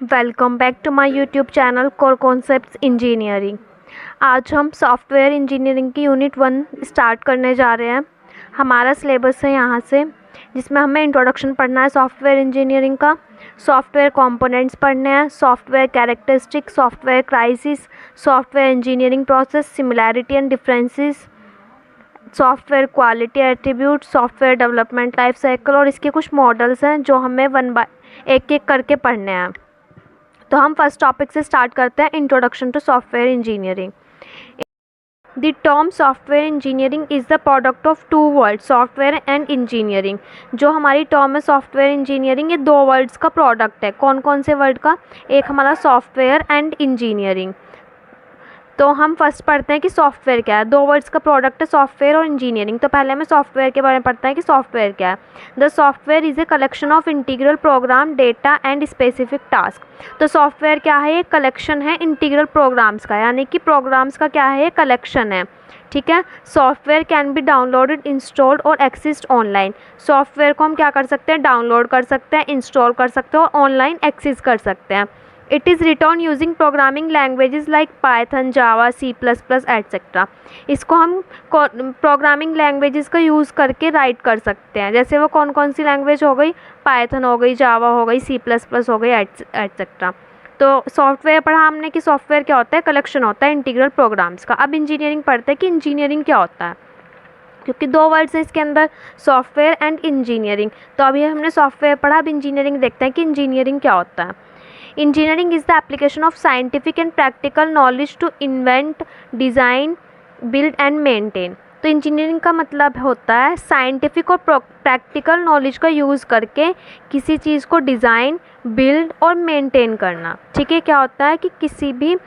Welcome back to my YouTube channel core concepts engineering. आज हम software engineering की unit 1 start करने जा रहे हैं। हमारा सिलेबस है यहाँ से, जिसमें हमें इंट्रोडक्शन पढ़ना है सॉफ्टवेयर इंजीनियरिंग का, सॉफ्टवेयर कंपोनेंट्स पढ़ने हैं, software characteristic, software crisis, software engineering process, similarity and differences, software quality attribute, software development life cycle और इसके कुछ मॉडल्स हैं जो हमें एक एक करके पढ़ने हैं। तो हम फर्स्ट टॉपिक से स्टार्ट करते हैं, introduction to software engineering. The term software engineering is the product of two words, software and engineering. जो हमारी टर्म है सॉफ्टवेयर इंजीनियरिंग, ये दो वर्ड्स का प्रोडक्ट है। कौन कौन से वर्ड का? एक हमारा सॉफ्टवेयर एंड इंजीनियरिंग। तो हम फर्स्ट पढ़ते हैं कि सॉफ्टवेयर क्या है। दो वर्ड्स का प्रोडक्ट है सॉफ्टवेयर और इंजीनियरिंग। तो पहले हमें सॉफ्टवेयर के बारे में पढ़ते हैं कि सॉफ्टवेयर क्या है। The software is a collection of integral program data and specific task. तो सॉफ्टवेयर क्या है? ये कलेक्शन है इंटीग्रल प्रोग्राम्स का, यानी कि प्रोग्राम्स का क्या है? ये कलेक्शन है। ठीक है। Software can be downloaded, installed और एक्सेस्ड ऑनलाइन। सॉफ्टवेयर को हम क्या कर सकते हैं? डाउनलोड कर सकते हैं, इंस्टॉल कर सकते हैं और ऑनलाइन एक्सेस कर सकते हैं। It is return using programming languages like Python, Java, C++ etcetera. इसको हम प्रोग्रामिंग लैंग्वेजेस का यूज़ करके राइट कर सकते हैं। जैसे वो कौन कौन सी लैंग्वेज हो गई? पाइथन हो गई, जावा हो गई, C++ हो गई एट्सेट्रा। तो सॉफ्टवेयर पढ़ा हमने कि सॉफ्टवेयर क्या होता है? कलेक्शन होता है इंटीग्रल प्रोग्राम्स का। अब इंजीनियरिंग पढ़ते हैं कि इंजीनियरिंग क्या होता है, क्योंकि दो वर्ड्स हैं इसके अंदर, सॉफ्टवेयर एंड इंजीनियरिंग। तो अभी हमने सॉफ्टवेयर पढ़ा, अब इंजीनियरिंग देखते हैं कि इंजीनियरिंग क्या होता है। Engineering is the application of scientific and practical knowledge to invent, design, build and maintain। तो इंजीनियरिंग का मतलब होता है साइंटिफिक और प्रैक्टिकल नॉलेज का यूज़ करके किसी चीज़ को डिज़ाइन, बिल्ड और मेंटेन करना। ठीक है। क्या होता है कि किसी भी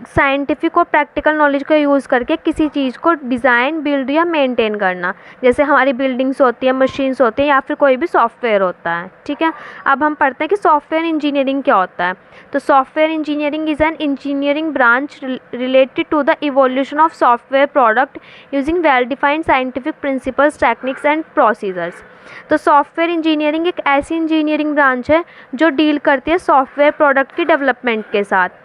साइंटिफिक और प्रैक्टिकल नॉलेज का यूज़ करके किसी चीज़ को डिज़ाइन, बिल्ड या मेंटेन करना। जैसे हमारी बिल्डिंग्स होती हैं, मशीन्स होती हैं या फिर कोई भी सॉफ्टवेयर होता है। ठीक है। अब हम पढ़ते हैं कि सॉफ्टवेयर इंजीनियरिंग क्या होता है। तो software engineering is an engineering branch related to the evolution of software product using well defined scientific principles, techniques and procedures. तो सॉफ्टवेयर इंजीनियरिंग एक ऐसी इंजीनियरिंग ब्रांच है जो डील करती है सॉफ्टवेयर प्रोडक्ट की डेवलपमेंट के साथ।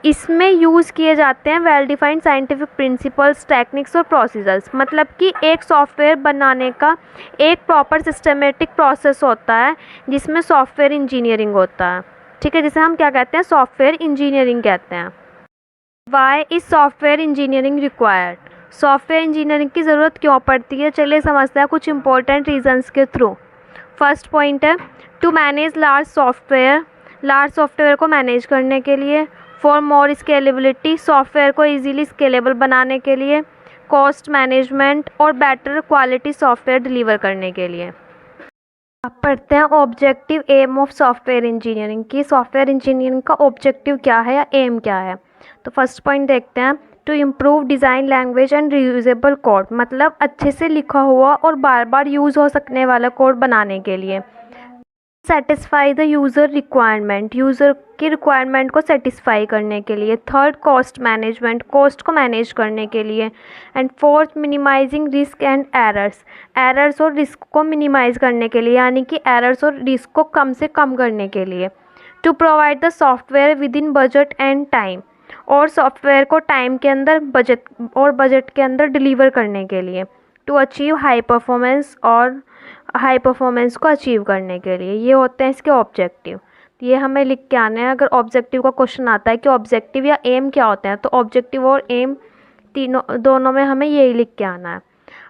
इसमें यूज़ किए जाते हैं well defined scientific principles, techniques और प्रोसीजर्स। मतलब कि एक सॉफ्टवेयर बनाने का एक प्रॉपर सिस्टमेटिक प्रोसेस होता है जिसमें सॉफ्टवेयर इंजीनियरिंग होता है। ठीक है। जिसे हम क्या कहते हैं? सॉफ्टवेयर इंजीनियरिंग कहते हैं। Why is software engineering required? Software engineering की ज़रूरत क्यों पड़ती है? चलिए समझते हैं कुछ इंपॉर्टेंट रीजंस के थ्रू। फर्स्ट पॉइंट है to manage large software. Large software को मैनेज करने के लिए। फॉर मोर स्केलेबिलिटी, सॉफ्टवेयर को इजीली स्केलेबल बनाने के लिए। कॉस्ट मैनेजमेंट और बेटर क्वालिटी सॉफ्टवेयर डिलीवर करने के लिए। अब पढ़ते हैं objective aim of software engineering की। सॉफ्टवेयर इंजीनियरिंग का ऑब्जेक्टिव क्या है या एम क्या है? तो फर्स्ट पॉइंट देखते हैं, to improve design language and reusable code. मतलब अच्छे से लिखा हुआ और बार बार यूज़ हो सकने वाला कोड बनाने के लिए। Satisfy the user requirement, user की रिक्वायरमेंट को सेटिस्फाई करने के लिए। थर्ड, कॉस्ट मैनेजमेंट, कॉस्ट को मैनेज करने के लिए। And fourth, minimising risk and errors, errors और रिस्क को मिनिमाइज करने के लिए, यानी कि एरर्स और रिस्क को कम से कम करने के लिए। To provide the software within budget and time, और सॉफ्टवेयर को टाइम के अंदर बजट के अंदर डिलीवर करने के लिए। टू अचीव हाई परफॉर्मेंस, और हाई परफॉर्मेंस को अचीव करने के लिए। ये होते हैं इसके ऑब्जेक्टिव। ये हमें लिख के आने हैं। अगर ऑब्जेक्टिव का क्वेश्चन आता है कि ऑब्जेक्टिव या एम क्या होते हैं, तो ऑब्जेक्टिव और एम दोनों में हमें यही लिख के आना है।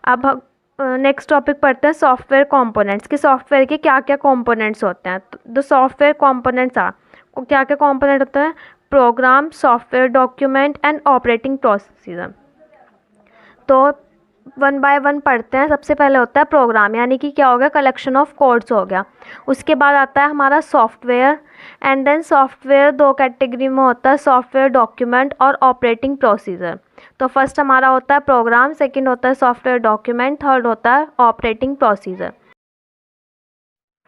अब नेक्स्ट टॉपिक पढ़ते हैं सॉफ्टवेयर कंपोनेंट्स कि सॉफ्टवेयर के क्या क्या कंपोनेंट्स होते हैं। तो सॉफ्टवेयर कंपोनेंट्स क्या क्या कंपोनेंट होते हैं? Program, software document and operating procedure. तो वन बाय वन पढ़ते हैं। सबसे पहले होता है प्रोग्राम, यानी कि क्या हो गया? कलेक्शन ऑफ कोड्स हो गया। उसके बाद आता है हमारा सॉफ्टवेयर, एंड देन सॉफ्टवेयर दो कैटेगरी में होता है, सॉफ्टवेयर डॉक्यूमेंट और ऑपरेटिंग प्रोसीजर। तो फर्स्ट हमारा होता है प्रोग्राम, सेकंड होता है सॉफ्टवेयर डॉक्यूमेंट, थर्ड होता है ऑपरेटिंग प्रोसीजर।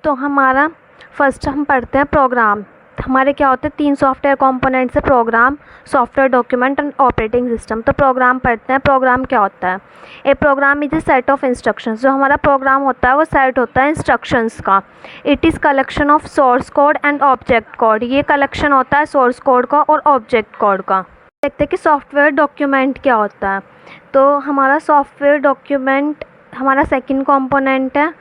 तो हमारा फर्स्ट हम पढ़ते हैं प्रोग्राम। हमारे क्या होते हैं, 3 सॉफ्टवेयर कंपोनेंट्स है, program, software, document and operating system. तो प्रोग्राम पढ़ते हैं। प्रोग्राम क्या होता है? A program is a set of instructions. जो हमारा प्रोग्राम होता है वो सेट होता है इंस्ट्रक्शंस का। It is collection of source code and object code. ये कलेक्शन होता है सोर्स कोड का और ऑब्जेक्ट कोड का। देखते हैं कि सॉफ्टवेयर डॉक्यूमेंट क्या होता है। तो हमारा सॉफ्टवेयर डॉक्यूमेंट हमारा सेकंड कंपोनेंट है।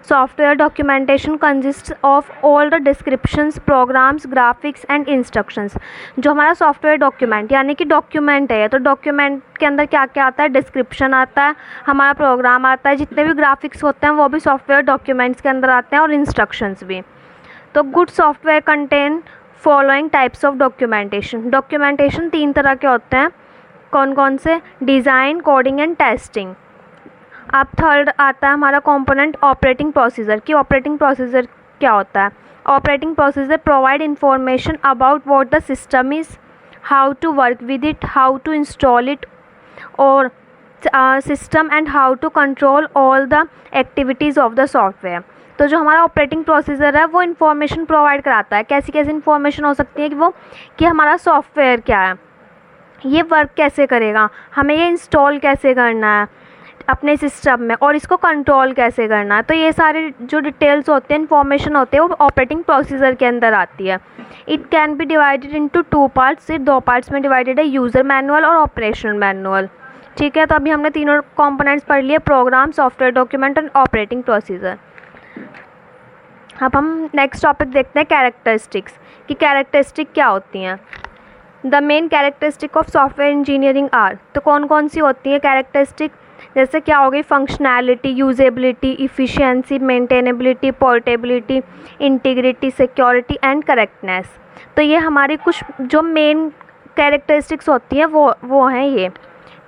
Software documentation consist of all the descriptions, programs, graphics and instructions. जो हमारा सॉफ्टवेयर डॉक्यूमेंट यानी कि डॉक्यूमेंट है, तो डॉक्यूमेंट के अंदर क्या क्या आता है? डिस्क्रिप्शन आता है, हमारा प्रोग्राम आता है, जितने भी ग्राफिक्स होते हैं वो भी सॉफ्टवेयर डॉक्यूमेंट्स के अंदर आते हैं, और इंस्ट्रक्शंस भी। तो good software contain following types of documentation. Documentation 3 तरह के होते हैं। कौन कौन से? Design, coding and testing. अब थर्ड आता है हमारा कंपोनेंट ऑपरेटिंग प्रोसीजर। कि ऑपरेटिंग प्रोसीजर क्या होता है? Operating procedure provide information about what the system is, how to work with it, how to install it और system and how to control all the activities of the software. तो जो हमारा operating procedure है वो information provide कराता है। कैसी कैसी इन्फॉर्मेशन हो सकती है? कि हमारा सॉफ्टवेयर क्या है, ये वर्क कैसे करेगा, हमें ये इंस्टॉल कैसे करना है अपने सिस्टम में, और इसको कंट्रोल कैसे करना है। तो ये सारी जो डिटेल्स होते हैं, इन्फॉर्मेशन होते हैं, वो ऑपरेटिंग प्रोसीजर के अंदर आती है। It can be divided into 2 parts. ये 2 पार्ट्स में डिवाइडेड है, यूज़र मैनुअल और ऑपरेशनल मैनुअल। ठीक है, तो अभी हमने तीनों कंपोनेंट्स पढ़ लिए, program, software document and operating procedure. अब हम नेक्स्ट टॉपिक देखते हैं, कैरेक्टरिस्टिक्स। कि कैरेक्टरिस्टिक क्या होती हैं? The main characteristic of software engineering are. तो कौन कौन सी होती है कैरेक्टरिस्टिक? जैसे क्या हो गई? Functionality, usability, efficiency, maintainability, portability, integrity, security and correctness. तो ये हमारी कुछ जो मेन कैरेक्टरिस्टिक्स होती हैं वो हैं ये।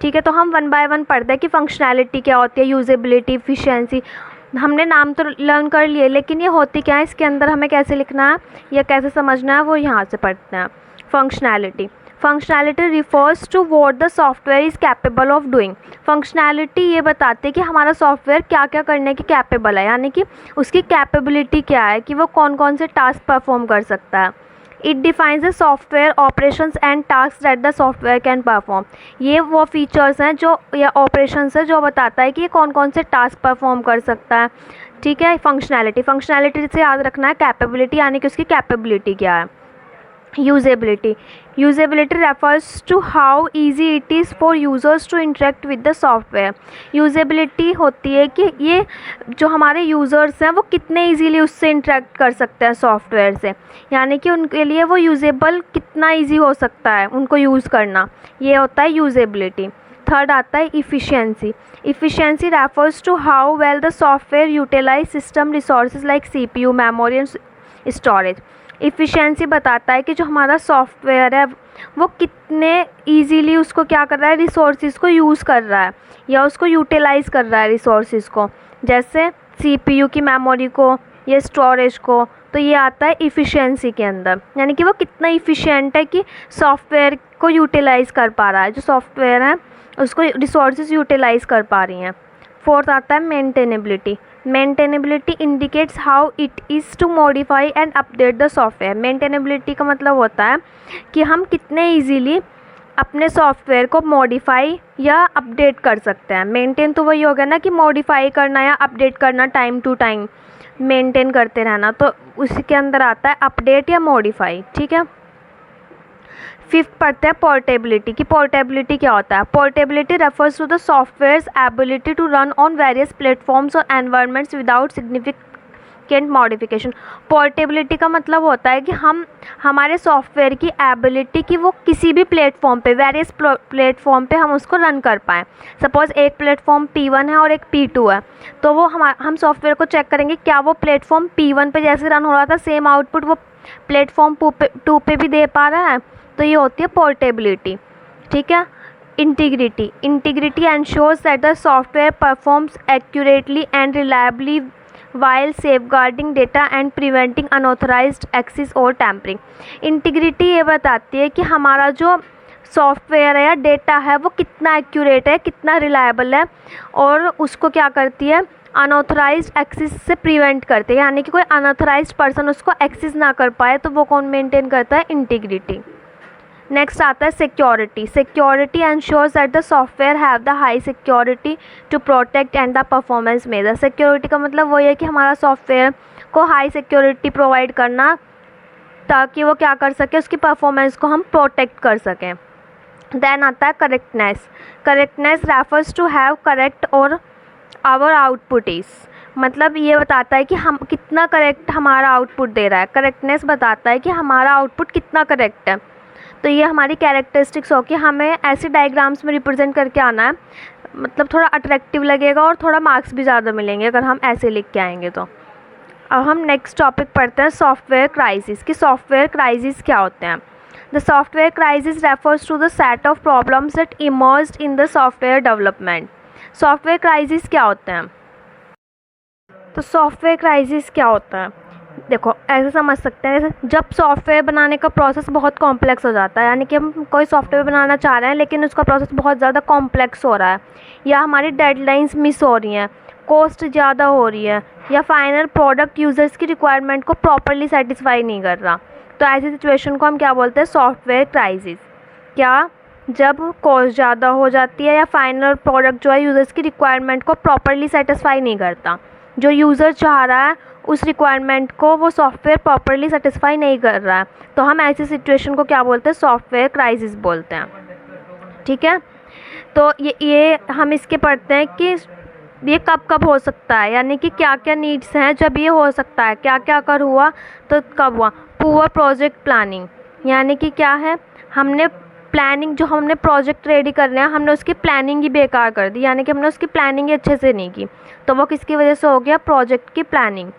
ठीक है, तो हम 1 बाय 1 पढ़ते हैं कि फंक्शनैलिटी क्या होती है, यूजेबिलिटी, इफ़िशियंसी। हमने नाम तो लर्न कर लिए, लेकिन ये होती क्या है, इसके अंदर हमें कैसे लिखना है या कैसे समझना है वो यहाँ से पढ़ते हैं। Functionality. Functionality refers to what the software is capable of doing. Functionality ये बताती है कि हमारा सॉफ्टवेयर क्या क्या करने की कैपेबल है, यानी कि उसकी कैपेबिलिटी क्या है, कि वो कौन कौन से टास्क परफॉर्म कर सकता है। It defines the software operations and task that the software can perform. ये वो फीचर्स हैं जो, या ऑपरेशंस है जो बताता है कि ये कौन कौन से टास्क परफॉर्म कर सकता है। ठीक है, फंक्शनैलिटी से याद रखना है कैपेबिलिटी, यानी कि उसकी कैपेबिलिटी क्या है। Usability refers to how easy it is for users to interact with the software. Usability होती है कि ये जो हमारे यूज़र्स हैं वो कितने ईजीली उससे इंटरेक्ट कर सकते हैं सॉफ्टवेयर से, यानी कि उनके लिए वो यूजेबल कितना ईजी हो सकता है उनको यूज़ करना, ये होता है यूजेबिलिटी। थर्ड आता है efficiency. Efficiency refers to how well the software utilise system resources like CPU, memory and storage. Efficiency बताता है कि जो हमारा सॉफ्टवेयर है वो कितने इजीली उसको क्या कर रहा है, रिसोर्सेज को यूज़ कर रहा है या उसको यूटिलाइज़ कर रहा है रिसोर्सेज को, जैसे CPU की मेमोरी को या स्टोरेज को। तो ये आता है इफ़िशियंसी के अंदर, यानी कि वो कितना इफ़िशियंट है कि सॉफ्टवेयर को यूटिलाइज़ कर पा रहा है, जो सॉफ्टवेयर है उसको रिसोर्सेज यूटिलाइज़ कर पा रही हैं। फोर्थ आता है maintainability. Maintainability indicates how it is to modify and update the software. Maintainability का मतलब होता है कि हम कितने इजीली अपने सॉफ्टवेयर को मॉडिफाई या अपडेट कर सकते हैं। मेंटेन तो वही हो गया ना कि मॉडिफाई करना या अपडेट करना, टाइम टू टाइम मेंटेन करते रहना, तो उसके अंदर आता है अपडेट या मॉडिफाई। ठीक है, फिफ्थ पढ़ते हैं पोर्टेबिलिटी। की पोर्टेबिलिटी क्या होता है? Portability refers to the software's ability to run on various platforms और environments without significant modification. Portability का मतलब होता है कि हम हमारे सॉफ्टवेयर की एबिलिटी कि वो किसी भी प्लेटफॉर्म पे, वेरियस प्लेटफॉर्म पे हम उसको रन कर पाएँ। सपोज़ एक प्लेटफॉर्म P1 है और एक P2 है, तो वो हम सॉफ्टवेयर को चेक करेंगे क्या वो प्लेटफॉर्म P1 पे जैसे रन हो रहा था सेम आउटपुट वो प्लेटफॉर्म 2 पे भी दे पा रहा है। तो ये होती है पोर्टेबिलिटी। ठीक है, integrity ensures that the software performs accurately and reliably while safeguarding data and preventing unauthorised access और टैम्परिंग। इंटीग्रिटी ये बताती है कि हमारा जो सॉफ्टवेयर है या डेटा है वो कितना एक्यूरेट है, कितना रिलायबल है, और उसको क्या करती है, अनऑथराइज्ड एक्सेस से प्रिवेंट करते हैं, यानी कि कोई अनऑथराइज्ड पर्सन उसको एक्सेस ना कर पाए, तो वो कौन मेंटेन करता है? इंटीग्रिटी। नेक्स्ट आता है security. Security ensures that the software have the high security to protect and the performance measure. Security का मतलब वही है कि हमारा सॉफ्टवेयर को हाई सिक्योरिटी प्रोवाइड करना, ताकि वो क्या कर सके, उसकी परफॉर्मेंस को हम प्रोटेक्ट कर सकें। देन आता है correctness. Correctness refers to have correct और आवर आउटपुट इज़, मतलब ये बताता है कि हम कितना करेक्ट हमारा आउटपुट दे रहा है। करेक्टनेस बताता है कि हमारा आउटपुट कितना करेक्ट है। तो ये हमारी कैरेक्टरिस्टिक्स हो कि हमें ऐसे डायग्राम्स में रिप्रेजेंट करके आना है, मतलब थोड़ा अट्रैक्टिव लगेगा और थोड़ा मार्क्स भी ज़्यादा मिलेंगे अगर हम ऐसे लिख के आएंगे तो। अब हम नेक्स्ट टॉपिक पढ़ते हैं सॉफ्टवेयर क्राइसिस, कि सॉफ्टवेयर क्राइसिस क्या होते हैं। The software crisis refers to the set of problems that emerged in the software development. Software crisis क्या होते हैं? तो सॉफ्टवेयर क्राइसिस क्या होता है, देखो ऐसे समझ सकते हैं, जब सॉफ्टवेयर बनाने का प्रोसेस बहुत कॉम्प्लेक्स हो जाता है, यानी कि हम कोई सॉफ्टवेयर बनाना चाह रहे हैं लेकिन उसका प्रोसेस बहुत ज़्यादा कॉम्प्लेक्स हो रहा है, या हमारी डेडलाइंस मिस हो रही हैं, कॉस्ट ज़्यादा हो रही है, या फाइनल प्रोडक्ट यूज़र्स की रिक्वायरमेंट को प्रॉपरली सेटिस्फाई नहीं कर रहा, तो ऐसी सिचुएशन को हम क्या बोलते हैं? Software crisis. क्या? जब कॉस्ट ज़्यादा हो जाती है या फाइनल प्रोडक्ट जो है यूज़र्स की रिक्वायरमेंट को प्रॉपरली सेटिस्फाई नहीं करता, जो यूज़र चाह रहा है उस रिक्वायरमेंट को वो सॉफ्टवेयर प्रॉपरली सेटिस्फाई नहीं कर रहा है, तो हम ऐसी सिचुएशन को क्या बोलते हैं? सॉफ्टवेयर क्राइसिस बोलते हैं। ठीक है, तो ये हम इसके पढ़ते हैं कि ये कब कब हो सकता है, यानी कि क्या क्या नीड्स हैं जब ये हो सकता है, क्या क्या अगर हुआ तो कब हुआ। पुअर प्रोजेक्ट प्लानिंग, यानी कि क्या है, हमने प्लानिंग, जो हमने प्रोजेक्ट रेडी कर रहे हैं हमने उसकी प्लानिंग ही बेकार कर दी, यानी कि हमने उसकी प्लानिंग ही अच्छे से नहीं की, तो वो किसकी वजह से हो गया? प्रोजेक्ट की प्लानिंग।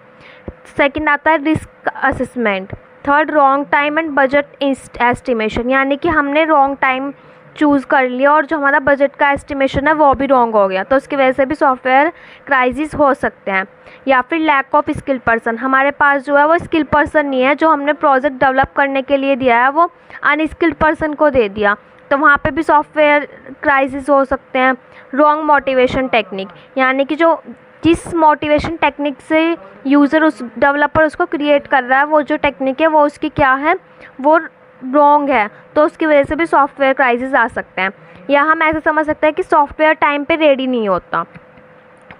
सेकंड आता है risk assessment. Third wrong time and budget estimation, यानी कि हमने रॉन्ग टाइम चूज़ कर लिया और जो हमारा बजट का एस्टिमेशन है वो भी रॉन्ग हो गया, तो उसकी वजह से भी सॉफ्टवेयर क्राइसिस हो सकते हैं। या फिर लैक ऑफ स्किल पर्सन, हमारे पास जो है वो स्किल पर्सन नहीं है, जो हमने प्रोजेक्ट डेवलप करने के लिए दिया है वो अनस्किल्ड पर्सन को दे दिया, तो वहाँ पे भी सॉफ्टवेयर क्राइसिस हो सकते हैं। रॉन्ग मोटिवेशन टेक्निक, यानी कि जो जिस मोटिवेशन टेक्निक से यूज़र उस डेवलपर उसको क्रिएट कर रहा है, वो जो टेक्निक है वो उसकी क्या है, वो रॉन्ग है, तो उसकी वजह से भी सॉफ्टवेयर क्राइसिस आ सकते हैं। या हम ऐसे समझ सकते हैं कि सॉफ्टवेयर टाइम पे रेडी नहीं होता।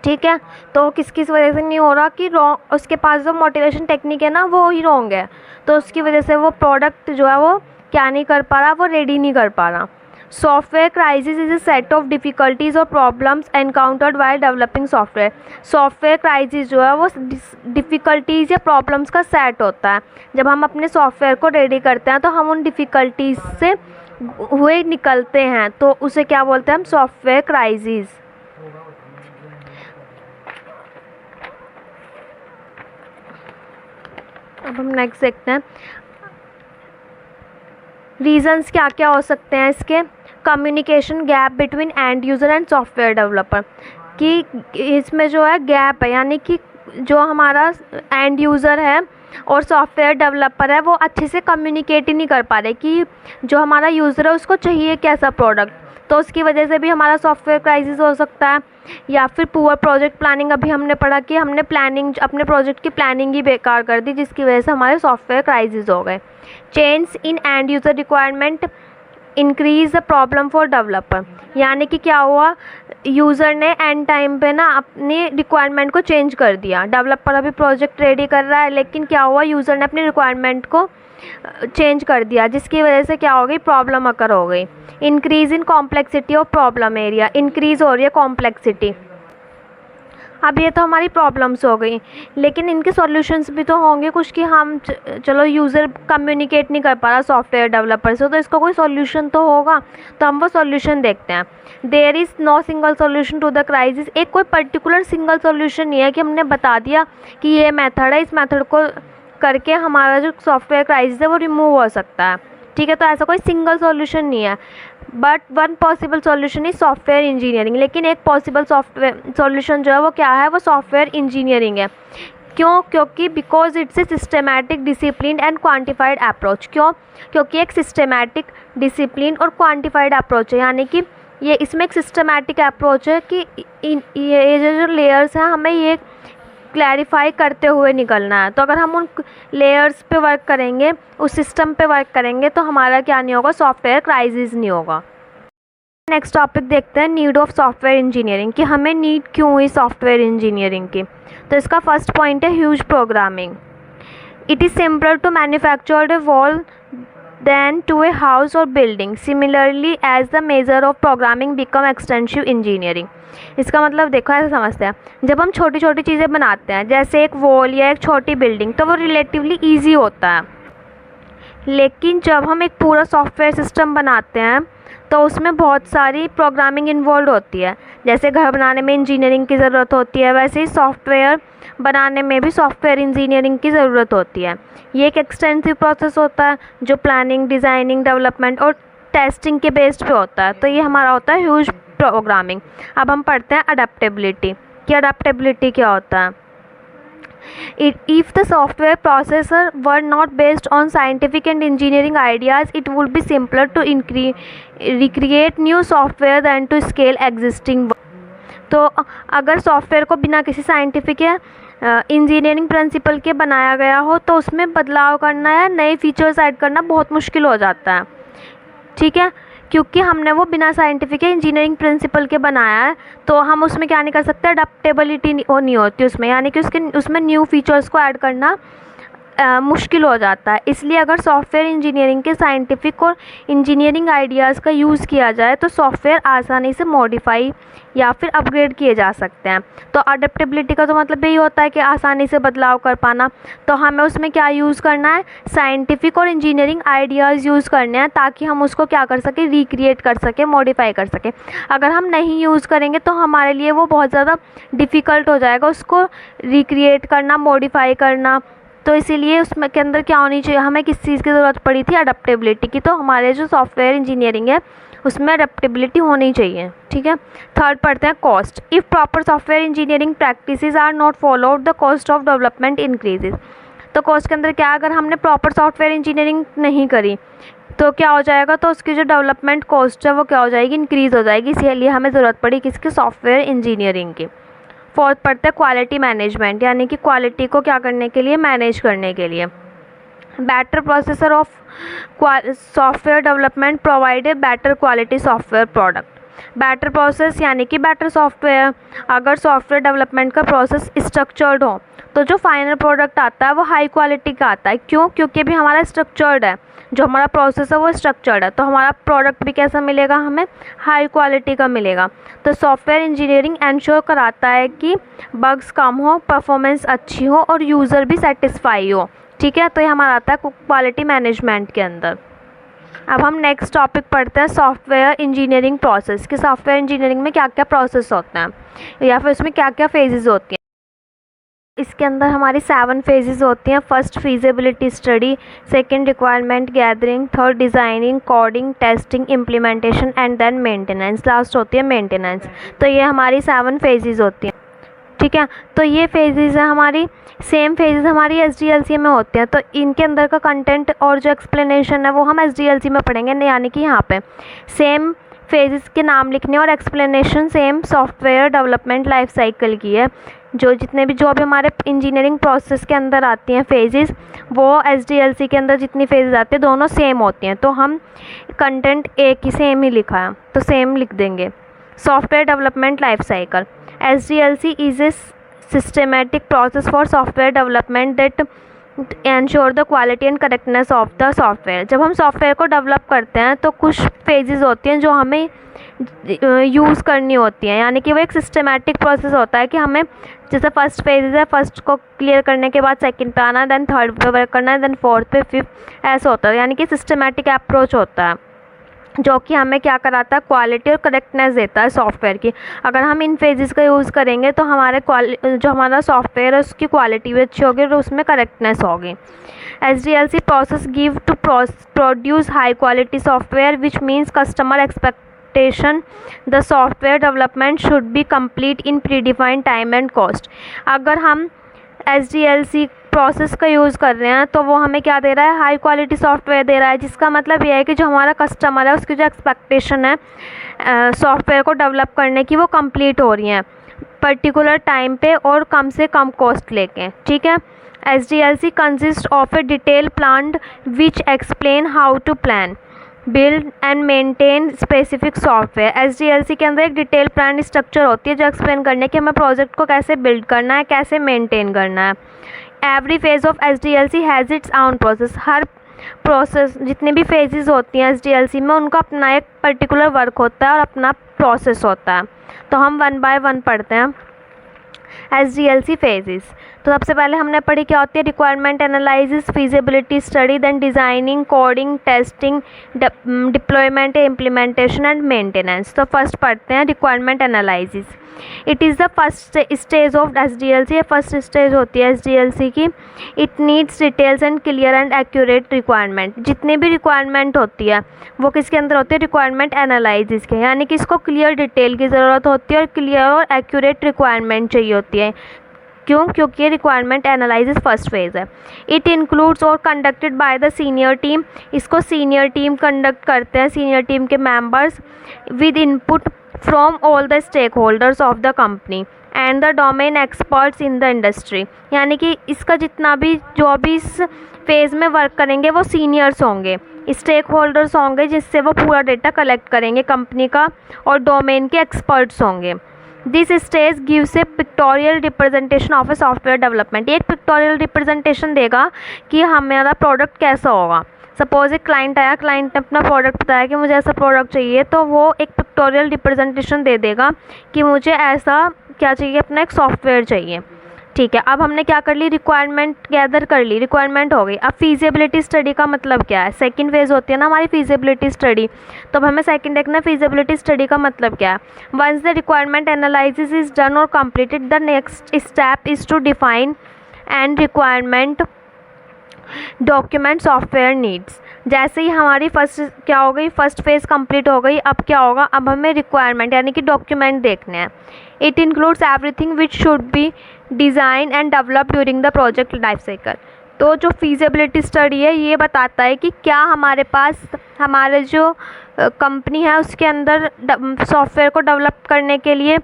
ठीक है, तो किस किस वजह से नहीं हो रहा कि रॉन्ग, उसके पास जो मोटिवेशन टेक्निक है ना वो ही रॉन्ग है, तो उसकी वजह से वो प्रोडक्ट जो है वो क्या नहीं कर पा रहा, वो रेडी नहीं कर पा रहा। Software crisis is a set of difficulties और problems encountered while developing software. Software crisis जो है वो डिफ़िकल्टीज़ या प्रॉब्लम्स का सेट होता है। जब हम अपने सॉफ्टवेयर को रेडी करते हैं तो हम उन डिफ़िकल्टीज से हुए निकलते हैं, तो उसे क्या बोलते हैं हम? Software crisis. अब हम नेक्स्ट देखते हैं रीजंस क्या क्या हो सकते हैं इसके। Communication gap between end user and software developer, कि इसमें जो है गैप है, यानी कि जो हमारा एंड यूज़र है और सॉफ्टवेयर डेवलपर है वो अच्छे से कम्युनिकेट ही नहीं कर पा रहे कि जो हमारा यूज़र है उसको चाहिए कैसा प्रोडक्ट, तो उसकी वजह से भी हमारा सॉफ्टवेयर क्राइसिस हो सकता है। या फिर पुअर प्रोजेक्ट प्लानिंग, अभी हमने पढ़ा कि हमने प्लानिंग, अपने प्रोजेक्ट की प्लानिंग ही बेकार कर दी, जिसकी वजह से हमारे सॉफ्टवेयर क्राइसिस हो गए। Change in end user requirement increase the problem for developer, यानी कि क्या हुआ, यूज़र ने एंड टाइम पे ना अपनी रिक्वायरमेंट को चेंज कर दिया। डेवलपर अभी प्रोजेक्ट रेडी कर रहा है लेकिन क्या हुआ, यूज़र ने अपनी रिक्वायरमेंट को चेंज कर दिया, जिसकी वजह से क्या हो गई, प्रॉब्लम अकर हो गई। Increase in complexity of problem area, increase हो रही है कॉम्प्लेक्सिटी। अब ये तो हमारी प्रॉब्लम्स हो गई, लेकिन इनके सॉल्यूशंस भी तो होंगे कुछ, कि हम चलो यूज़र कम्युनिकेट नहीं कर पा रहा सॉफ्टवेयर डेवलपर से, तो इसका कोई सॉल्यूशन तो होगा, तो हम वो सॉल्यूशन देखते हैं। There is no single solution to the crisis, एक कोई पर्टिकुलर सिंगल सॉल्यूशन नहीं है कि हमने बता दिया कि ये मेथड है, इस मेथड को करके हमारा जो सॉफ्टवेयर क्राइसिस है वो रिमूव हो सकता है। ठीक है, तो ऐसा कोई सिंगल सॉल्यूशन नहीं है, but one possible solution is software engineering. लेकिन एक पॉसिबल सॉफ्टवेयर सॉल्यूशन जो है वो क्या है, वो सॉफ्टवेयर इंजीनियरिंग है। क्यों? क्योंकि because it's a systematic, discipline and quantified approach. क्यों? क्योंकि एक सिस्टमैटिक, डिसिप्लिन और क्वान्टिफाइड अप्रोच है, यानी कि ये इसमें एक सिस्टमैटिक अप्रोच है कि ये जो लेयर्स हैं हमें ये क्लैरिफाई करते हुए निकलना है। तो अगर हम उन लेयर्स पे वर्क करेंगे, उस सिस्टम पे वर्क करेंगे, तो हमारा क्या नहीं होगा, सॉफ्टवेयर क्राइसिस नहीं होगा। नेक्स्ट टॉपिक देखते हैं, नीड ऑफ सॉफ्टवेयर इंजीनियरिंग, कि हमें नीड क्यों हुई सॉफ्टवेयर इंजीनियरिंग की। तो इसका फर्स्ट पॉइंट है huge programming. It is simpler to manufacture a wall than to a house or building. Similarly, as the measure of programming become extensive engineering. इसका मतलब देखो, ऐसा समझते हैं, जब हम छोटी छोटी चीज़ें बनाते हैं जैसे एक वॉल या एक छोटी बिल्डिंग, तो वो रिलेटिवली ईजी होता है। लेकिन जब हम एक पूरा सॉफ्टवेयर सिस्टम बनाते हैं तो उसमें बहुत सारी प्रोग्रामिंग इन्वॉल्व होती है। जैसे घर बनाने में इंजीनियरिंग की ज़रूरत होती है, वैसे ही सॉफ्टवेयर बनाने में भी सॉफ्टवेयर इंजीनियरिंग की ज़रूरत होती है। ये एक एक्सटेंसिव प्रोसेस होता है जो प्लानिंग, डिज़ाइनिंग, डेवलपमेंट और टेस्टिंग के बेस्ड पे होता है। तो ये हमारा होता है ह्यूज प्रोग्रामिंग। अब हम पढ़ते हैं अडेप्टेबिलिटी, कि अडेप्टेबिलिटी क्या होता है। If the software processor were not based on scientific and engineering ideas, it would be simpler to recreate new software than to scale existing one. तो अगर सॉफ्टवेयर को बिना किसी साइंटिफिक या इंजीनियरिंग प्रिंसिपल के बनाया गया हो तो उसमें बदलाव करना या नए फीचर्स ऐड करना बहुत मुश्किल हो जाता है, ठीक है, क्योंकि हमने वो बिना साइंटिफिक या इंजीनियरिंग प्रिंसिपल के बनाया है। तो हम उसमें क्या नहीं कर सकते, अडेप्टेबिलिटी नहीं होती उसमें, यानी कि उसमें न्यू फीचर्स को ऐड करना मुश्किल हो जाता है। इसलिए अगर सॉफ्टवेयर इंजीनियरिंग के साइंटिफिक और इंजीनियरिंग आइडियाज़ का यूज़ किया जाए तो सॉफ्टवेयर आसानी से मॉडिफाई या फिर अपग्रेड किए जा सकते हैं। तो अडेप्टेबिलिटी का तो मतलब यही होता है कि आसानी से बदलाव कर पाना। तो हमें उसमें क्या यूज़ करना है, साइंटिफिक और इंजीनियरिंग आइडियाज़ यूज़ करने हैं ताकि हम उसको क्या कर सकें, रिक्रिएट कर सकें, मॉडिफाई कर सकें। अगर हम नहीं यूज़ करेंगे तो हमारे लिए वो बहुत ज़्यादा डिफ़िकल्ट हो जाएगा उसको रिक्रिएट करना, मॉडिफाई करना। तो इसीलिए उसमें के अंदर क्या होनी चाहिए, हमें किस चीज़ की ज़रूरत पड़ी थी, अडेप्टेबिलिटी की। तो हमारे जो सॉफ्टवेयर इंजीनियरिंग है उसमें अडेप्टेबिलिटी होनी चाहिए, ठीक है। थर्ड पढ़ते हैं cost. If proper software engineering practices are not followed, the cost of development increases. तो कॉस्ट के अंदर क्या, अगर हमने प्रॉपर सॉफ्टवेयर इंजीनियरिंग नहीं करी तो क्या हो जाएगा, तो उसकी जो डेवलपमेंट कॉस्ट है वो क्या हो जाएगी, इंक्रीज़ हो जाएगी। इसलिए हमें ज़रूरत पड़ी किसकी, सॉफ्टवेयर इंजीनियरिंग की। फोर्थ पढ़ते हैं क्वालिटी मैनेजमेंट, यानी कि क्वालिटी को क्या करने के लिए, मैनेज करने के लिए। Better processor of software development provide a better quality software product. Better process यानी कि बेटर सॉफ्टवेयर। अगर सॉफ्टवेयर डेवलपमेंट का प्रोसेस स्ट्रक्चर्ड हो तो जो फाइनल प्रोडक्ट आता है वो हाई क्वालिटी का आता है। क्यों, क्योंकि भी हमारा स्ट्रक्चर्ड है, जो हमारा प्रोसेस है वो स्ट्रक्चर्ड है, तो हमारा प्रोडक्ट भी कैसा मिलेगा, हमें हाई क्वालिटी का मिलेगा। तो सॉफ्टवेयर इंजीनियरिंग एंश्योर कराता है कि बग्स कम हो, परफॉर्मेंस अच्छी हो और यूज़र भी सेटिस्फाई हो, ठीक है। तो ये हमारा आता है क्वालिटी मैनेजमेंट के अंदर। अब हम नेक्स्ट टॉपिक पढ़ते हैं सॉफ्टवेयर इंजीनियरिंग प्रोसेस, कि सॉफ्टवेयर इंजीनियरिंग में क्या क्या प्रोसेस होते हैं या फिर उसमें क्या क्या फेजेस होती हैं। इसके अंदर हमारी 7 फेजेस होती हैं। First feasibility study, second requirement gathering, third designing, coding, testing, implementation and then maintenance, last होती है मेंटेनेंस। तो ये हमारी 7 फेजेस होती हैं, ठीक है। तो ये फेजेस है हमारी, सेम फेजेस हमारी SDLC में होते हैं। तो इनके अंदर का कंटेंट और जो एक्सप्लेनेशन है वो हम SDLC में पढ़ेंगे, यानी कि यहाँ पे सेम फेजेस के नाम लिखने और explanation same software development life cycle की है। जो भी हमारे इंजीनियरिंग प्रोसेस के अंदर आती हैं फेजेस, वो SDLC के अंदर जितनी फेजेस आती हैं दोनों सेम होती हैं। तो हम कंटेंट एक ही सेम ही लिखा है तो सेम लिख देंगे। Software development life cycle, SDLC is a systematic process for software development that ensure the quality and correctness of the software. जब हम सॉफ्टवेयर को डेवलप करते हैं तो कुछ फेजेस होती हैं जो हमें यूज़ करनी होती हैं, यानी कि वो एक सिस्टमेटिक प्रोसेस होता है कि हमें जैसे फर्स्ट फेज है, फर्स्ट को क्लियर करने के बाद सेकंड पे आना, देन थर्ड पे वर्क करना है, देन फोर्थ पे, फिफ्थ, ऐसा होता है। यानी कि सिस्टमेटिक अप्रोच होता है जो कि हमें क्या कराता है, क्वालिटी और करेक्टनेस देता है सॉफ्टवेयर की। अगर हम इन फेजेस का यूज़ करेंगे तो जो हमारा सॉफ्टवेयर है उसकी क्वालिटी भी अच्छी होगी और उसमें करेक्टनेस होगी। SDLC process give to produce high quality software which means customer expectation the software development should be complete in predefined time and cost. अगर हम SDLC प्रोसेस का यूज़ कर रहे हैं, तो वो हमें क्या दे रहा है, हाई क्वालिटी सॉफ्टवेयर दे रहा है, जिसका मतलब ये है कि जो हमारा कस्टमर है उसकी जो एक्सपेक्टेशन है सॉफ्टवेयर को डेवलप करने की, वो कंप्लीट हो रही हैं पर्टिकुलर टाइम पे और कम से कम कॉस्ट लेके। ठीक है। SDLC consist of a detail plan which explain how to plan build and maintain specific software. SDLC के अंदर एक डिटेल प्लान स्ट्रक्चर होती है जो एक्सप्लेन करने कि हमें प्रोजेक्ट को कैसे बिल्ड करना है, कैसे मेंटेन करना है। Every phase of SDLC has its own process. Her process, जितने भी फेजेस होती हैं SDLC में, उनका अपना एक पर्टिकुलर वर्क होता है और अपना प्रोसेस होता है। तो हम 1 बाय 1 पढ़ते हैं SDLC फेजेस। तो सबसे पहले हमने पढ़ी क्या होती है, requirement analysis, feasibility study, then designing, coding, testing, deployment, implementation and maintenance. तो फर्स्ट पढ़ते हैं requirement analysis. It is the first stage of SDLC। First stage होती है SDLC की। It needs details and clear and accurate requirement. जितनी भी requirement होती है वो किसके अंदर होती है, रिक्वायरमेंट एनालिसिस के, यानी कि इसको क्लियर डिटेल की ज़रूरत होती है और क्लियर और एक्यूरेट रिक्वायरमेंट चाहिए होती है। क्यों? क्योंकि रिक्वायरमेंट एनालिसिस फर्स्ट फेज़ है। इट इंक्लूड्स और conducted by the senior team. इसको सीनियर टीम कंडक्ट करते हैं, सीनियर टीम के members, with input from all the stakeholders of the company and the domain experts in the industry. यानी कि इसका जितना भी जो भी इस फेज़ में वर्क करेंगे वो सीनियर्स होंगे, स्टेक होल्डर्स होंगे, जिससे वो पूरा डेटा कलेक्ट करेंगे कंपनी का, और डोमेन के एक्सपर्ट्स होंगे। This stage gives A pictorial representation of a software development. एक पिक्टोरियल रिप्रेजेंटेशन देगा कि हमारा प्रोडक्ट कैसा होगा। सपोज एक क्लाइंट आया, क्लाइंट ने अपना प्रोडक्ट बताया कि मुझे ऐसा प्रोडक्ट चाहिए, तो वो एक पिक्टोरियल रिप्रेजेंटेशन दे देगा कि मुझे ऐसा क्या चाहिए, अपना एक सॉफ्टवेयर चाहिए। ठीक है। अब हमने क्या कर ली, रिक्वायरमेंट गैदर कर ली, रिक्वायरमेंट हो गई। अब फीजिबिलिटी स्टडी का मतलब क्या है, सेकंड फेज़ होती है ना हमारी फीजिबिलिटी स्टडी। तो अब हमें सेकंड देखना है फीजिबिलिटी स्टडी का मतलब क्या है। Once the requirement analysis is done और completed, the next step is to define and requirement document software needs. जैसे ही हमारी फर्स्ट क्या हो गई, फर्स्ट फेज़ कंप्लीट हो गई, अब क्या होगा, अब हमें रिक्वायरमेंट यानी कि डॉक्यूमेंट देखने हैं। It includes everything which should be design and develop during the project life cycle. तो जो फीजिबिलिटी स्टडी है ये बताता है कि क्या हमारे पास हमारे जो कंपनी है उसके अंदर सॉफ्टवेयर को डेवलप करने के लिए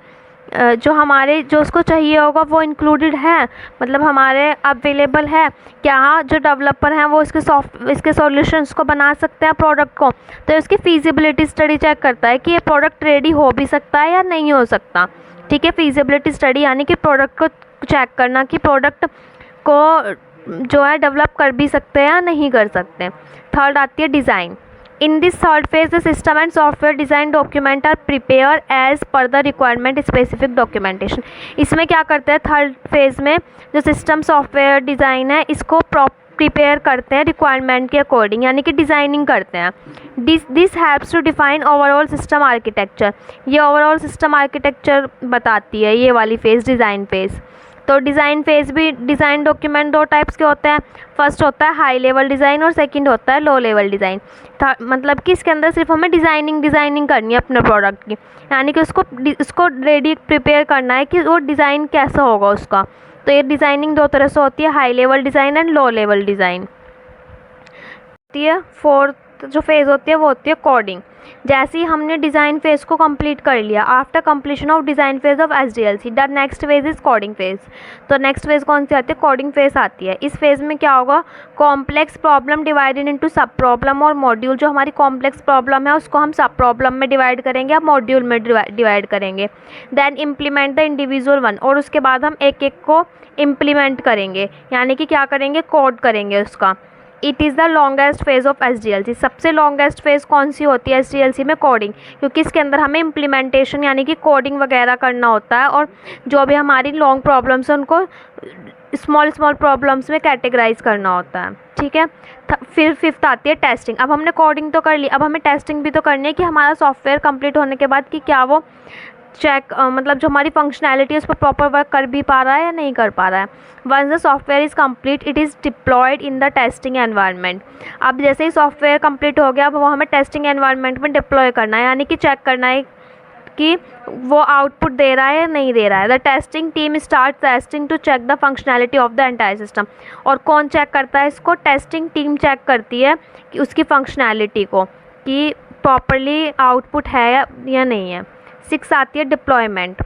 जो उसको चाहिए होगा वो इंक्लूडेड है, मतलब हमारे अवेलेबल है क्या, जो डेवलपर हैं वो इसके सॉल्यूशंस को बना सकते हैं प्रोडक्ट को। तो इसकी फीजिबिलिटी स्टडी चेक करता है कि ये प्रोडक्ट रेडी हो भी सकता है या नहीं हो सकता। ठीक है। फीजिबिलिटी स्टडी यानी कि प्रोडक्ट को चेक करना कि प्रोडक्ट को जो है डेवलप कर भी सकते हैं या नहीं कर सकते। थर्ड आती है design. In this third phase, the system and software design document are prepared as per the requirement specific documentation. इसमें क्या करते हैं, थर्ड फेज़ में जो सिस्टम सॉफ्टवेयर डिज़ाइन है इसको प्रिपेयर करते हैं रिक्वायरमेंट के अकॉर्डिंग, यानी कि डिज़ाइनिंग करते हैं। This helps to define overall system architecture. ये ओवरऑल सिस्टम आर्किटेक्चर बताती है ये वाली फेज़, डिज़ाइन फेज़। तो डिज़ाइन फेज़ भी, डिज़ाइन डॉक्यूमेंट दो टाइप्स के होते हैं। फर्स्ट होता है हाई लेवल डिज़ाइन और सेकंड होता है लो लेवल डिज़ाइन। मतलब कि इसके अंदर सिर्फ हमें डिज़ाइनिंग करनी है अपने प्रोडक्ट की, यानी कि उसको रेडी प्रिपेयर करना है कि वो डिज़ाइन कैसा होगा उसका। तो ये डिज़ाइनिंग दो तरह से होती है, high level design and low level design होती है। फोर्थ जो फेज़ होती है वो होती है कोडिंग। जैसे ही हमने डिज़ाइन फेज़ को कंप्लीट कर लिया, after completion of design phase of SDLC the next phase is coding phase. तो नेक्स्ट फेज़ कौन सी आती है, कोडिंग फेज़ आती है। इस फेज़ में क्या होगा, कॉम्प्लेक्स प्रॉब्लम डिवाइडेड इनटू सब प्रॉब्लम और मॉड्यूल। जो हमारी कॉम्प्लेक्स प्रॉब्लम है उसको हम सब प्रॉब्लम में डिवाइड करेंगे या मॉड्यूल में डिवाइड करेंगे। Then implement the individual one, और उसके बाद हम एक एक को इम्प्लीमेंट करेंगे, यानी कि क्या करेंगे, कोड करेंगे उसका। It is the longest phase of SDLC। सबसे लॉन्गेस्ट फेज़ कौन सी होती है SDLC में, कोडिंग, क्योंकि इसके अंदर हमें इम्प्लीमेंटेशन यानी कि कोडिंग वगैरह करना होता है, और जो भी हमारी लॉन्ग प्रॉब्लम्स हैं उनको स्मॉल प्रॉब्लम्स में कैटेगराइज करना होता है। ठीक है। फिर फिफ्थ आती है टेस्टिंग। अब हमने कोडिंग तो कर ली, अब हमें टेस्टिंग भी तो करनी है कि हमारा सॉफ्टवेयर कंप्लीट होने के बाद कि क्या वो मतलब जो हमारी फंक्शनैलिटी है उस पर प्रॉपर वर्क कर भी पा रहा है या नहीं कर पा रहा है। Once the software is complete it is deployed in the testing environment. अब जैसे ही सॉफ्टवेयर कंप्लीट हो गया, अब वो हमें टेस्टिंग एनवायरनमेंट में डिप्लॉय करना है, यानी कि चेक करना है कि वो आउटपुट दे रहा है या नहीं दे रहा है। The testing team start testing to check the functionality of the entire system. और कौन चेक करता है इसको? टेस्टिंग टीम चेक करती है कि उसकी फंक्शनैलिटी को, कि प्रॉपरली आउटपुट है या नहीं है। 6 आती है डिप्लॉयमेंट।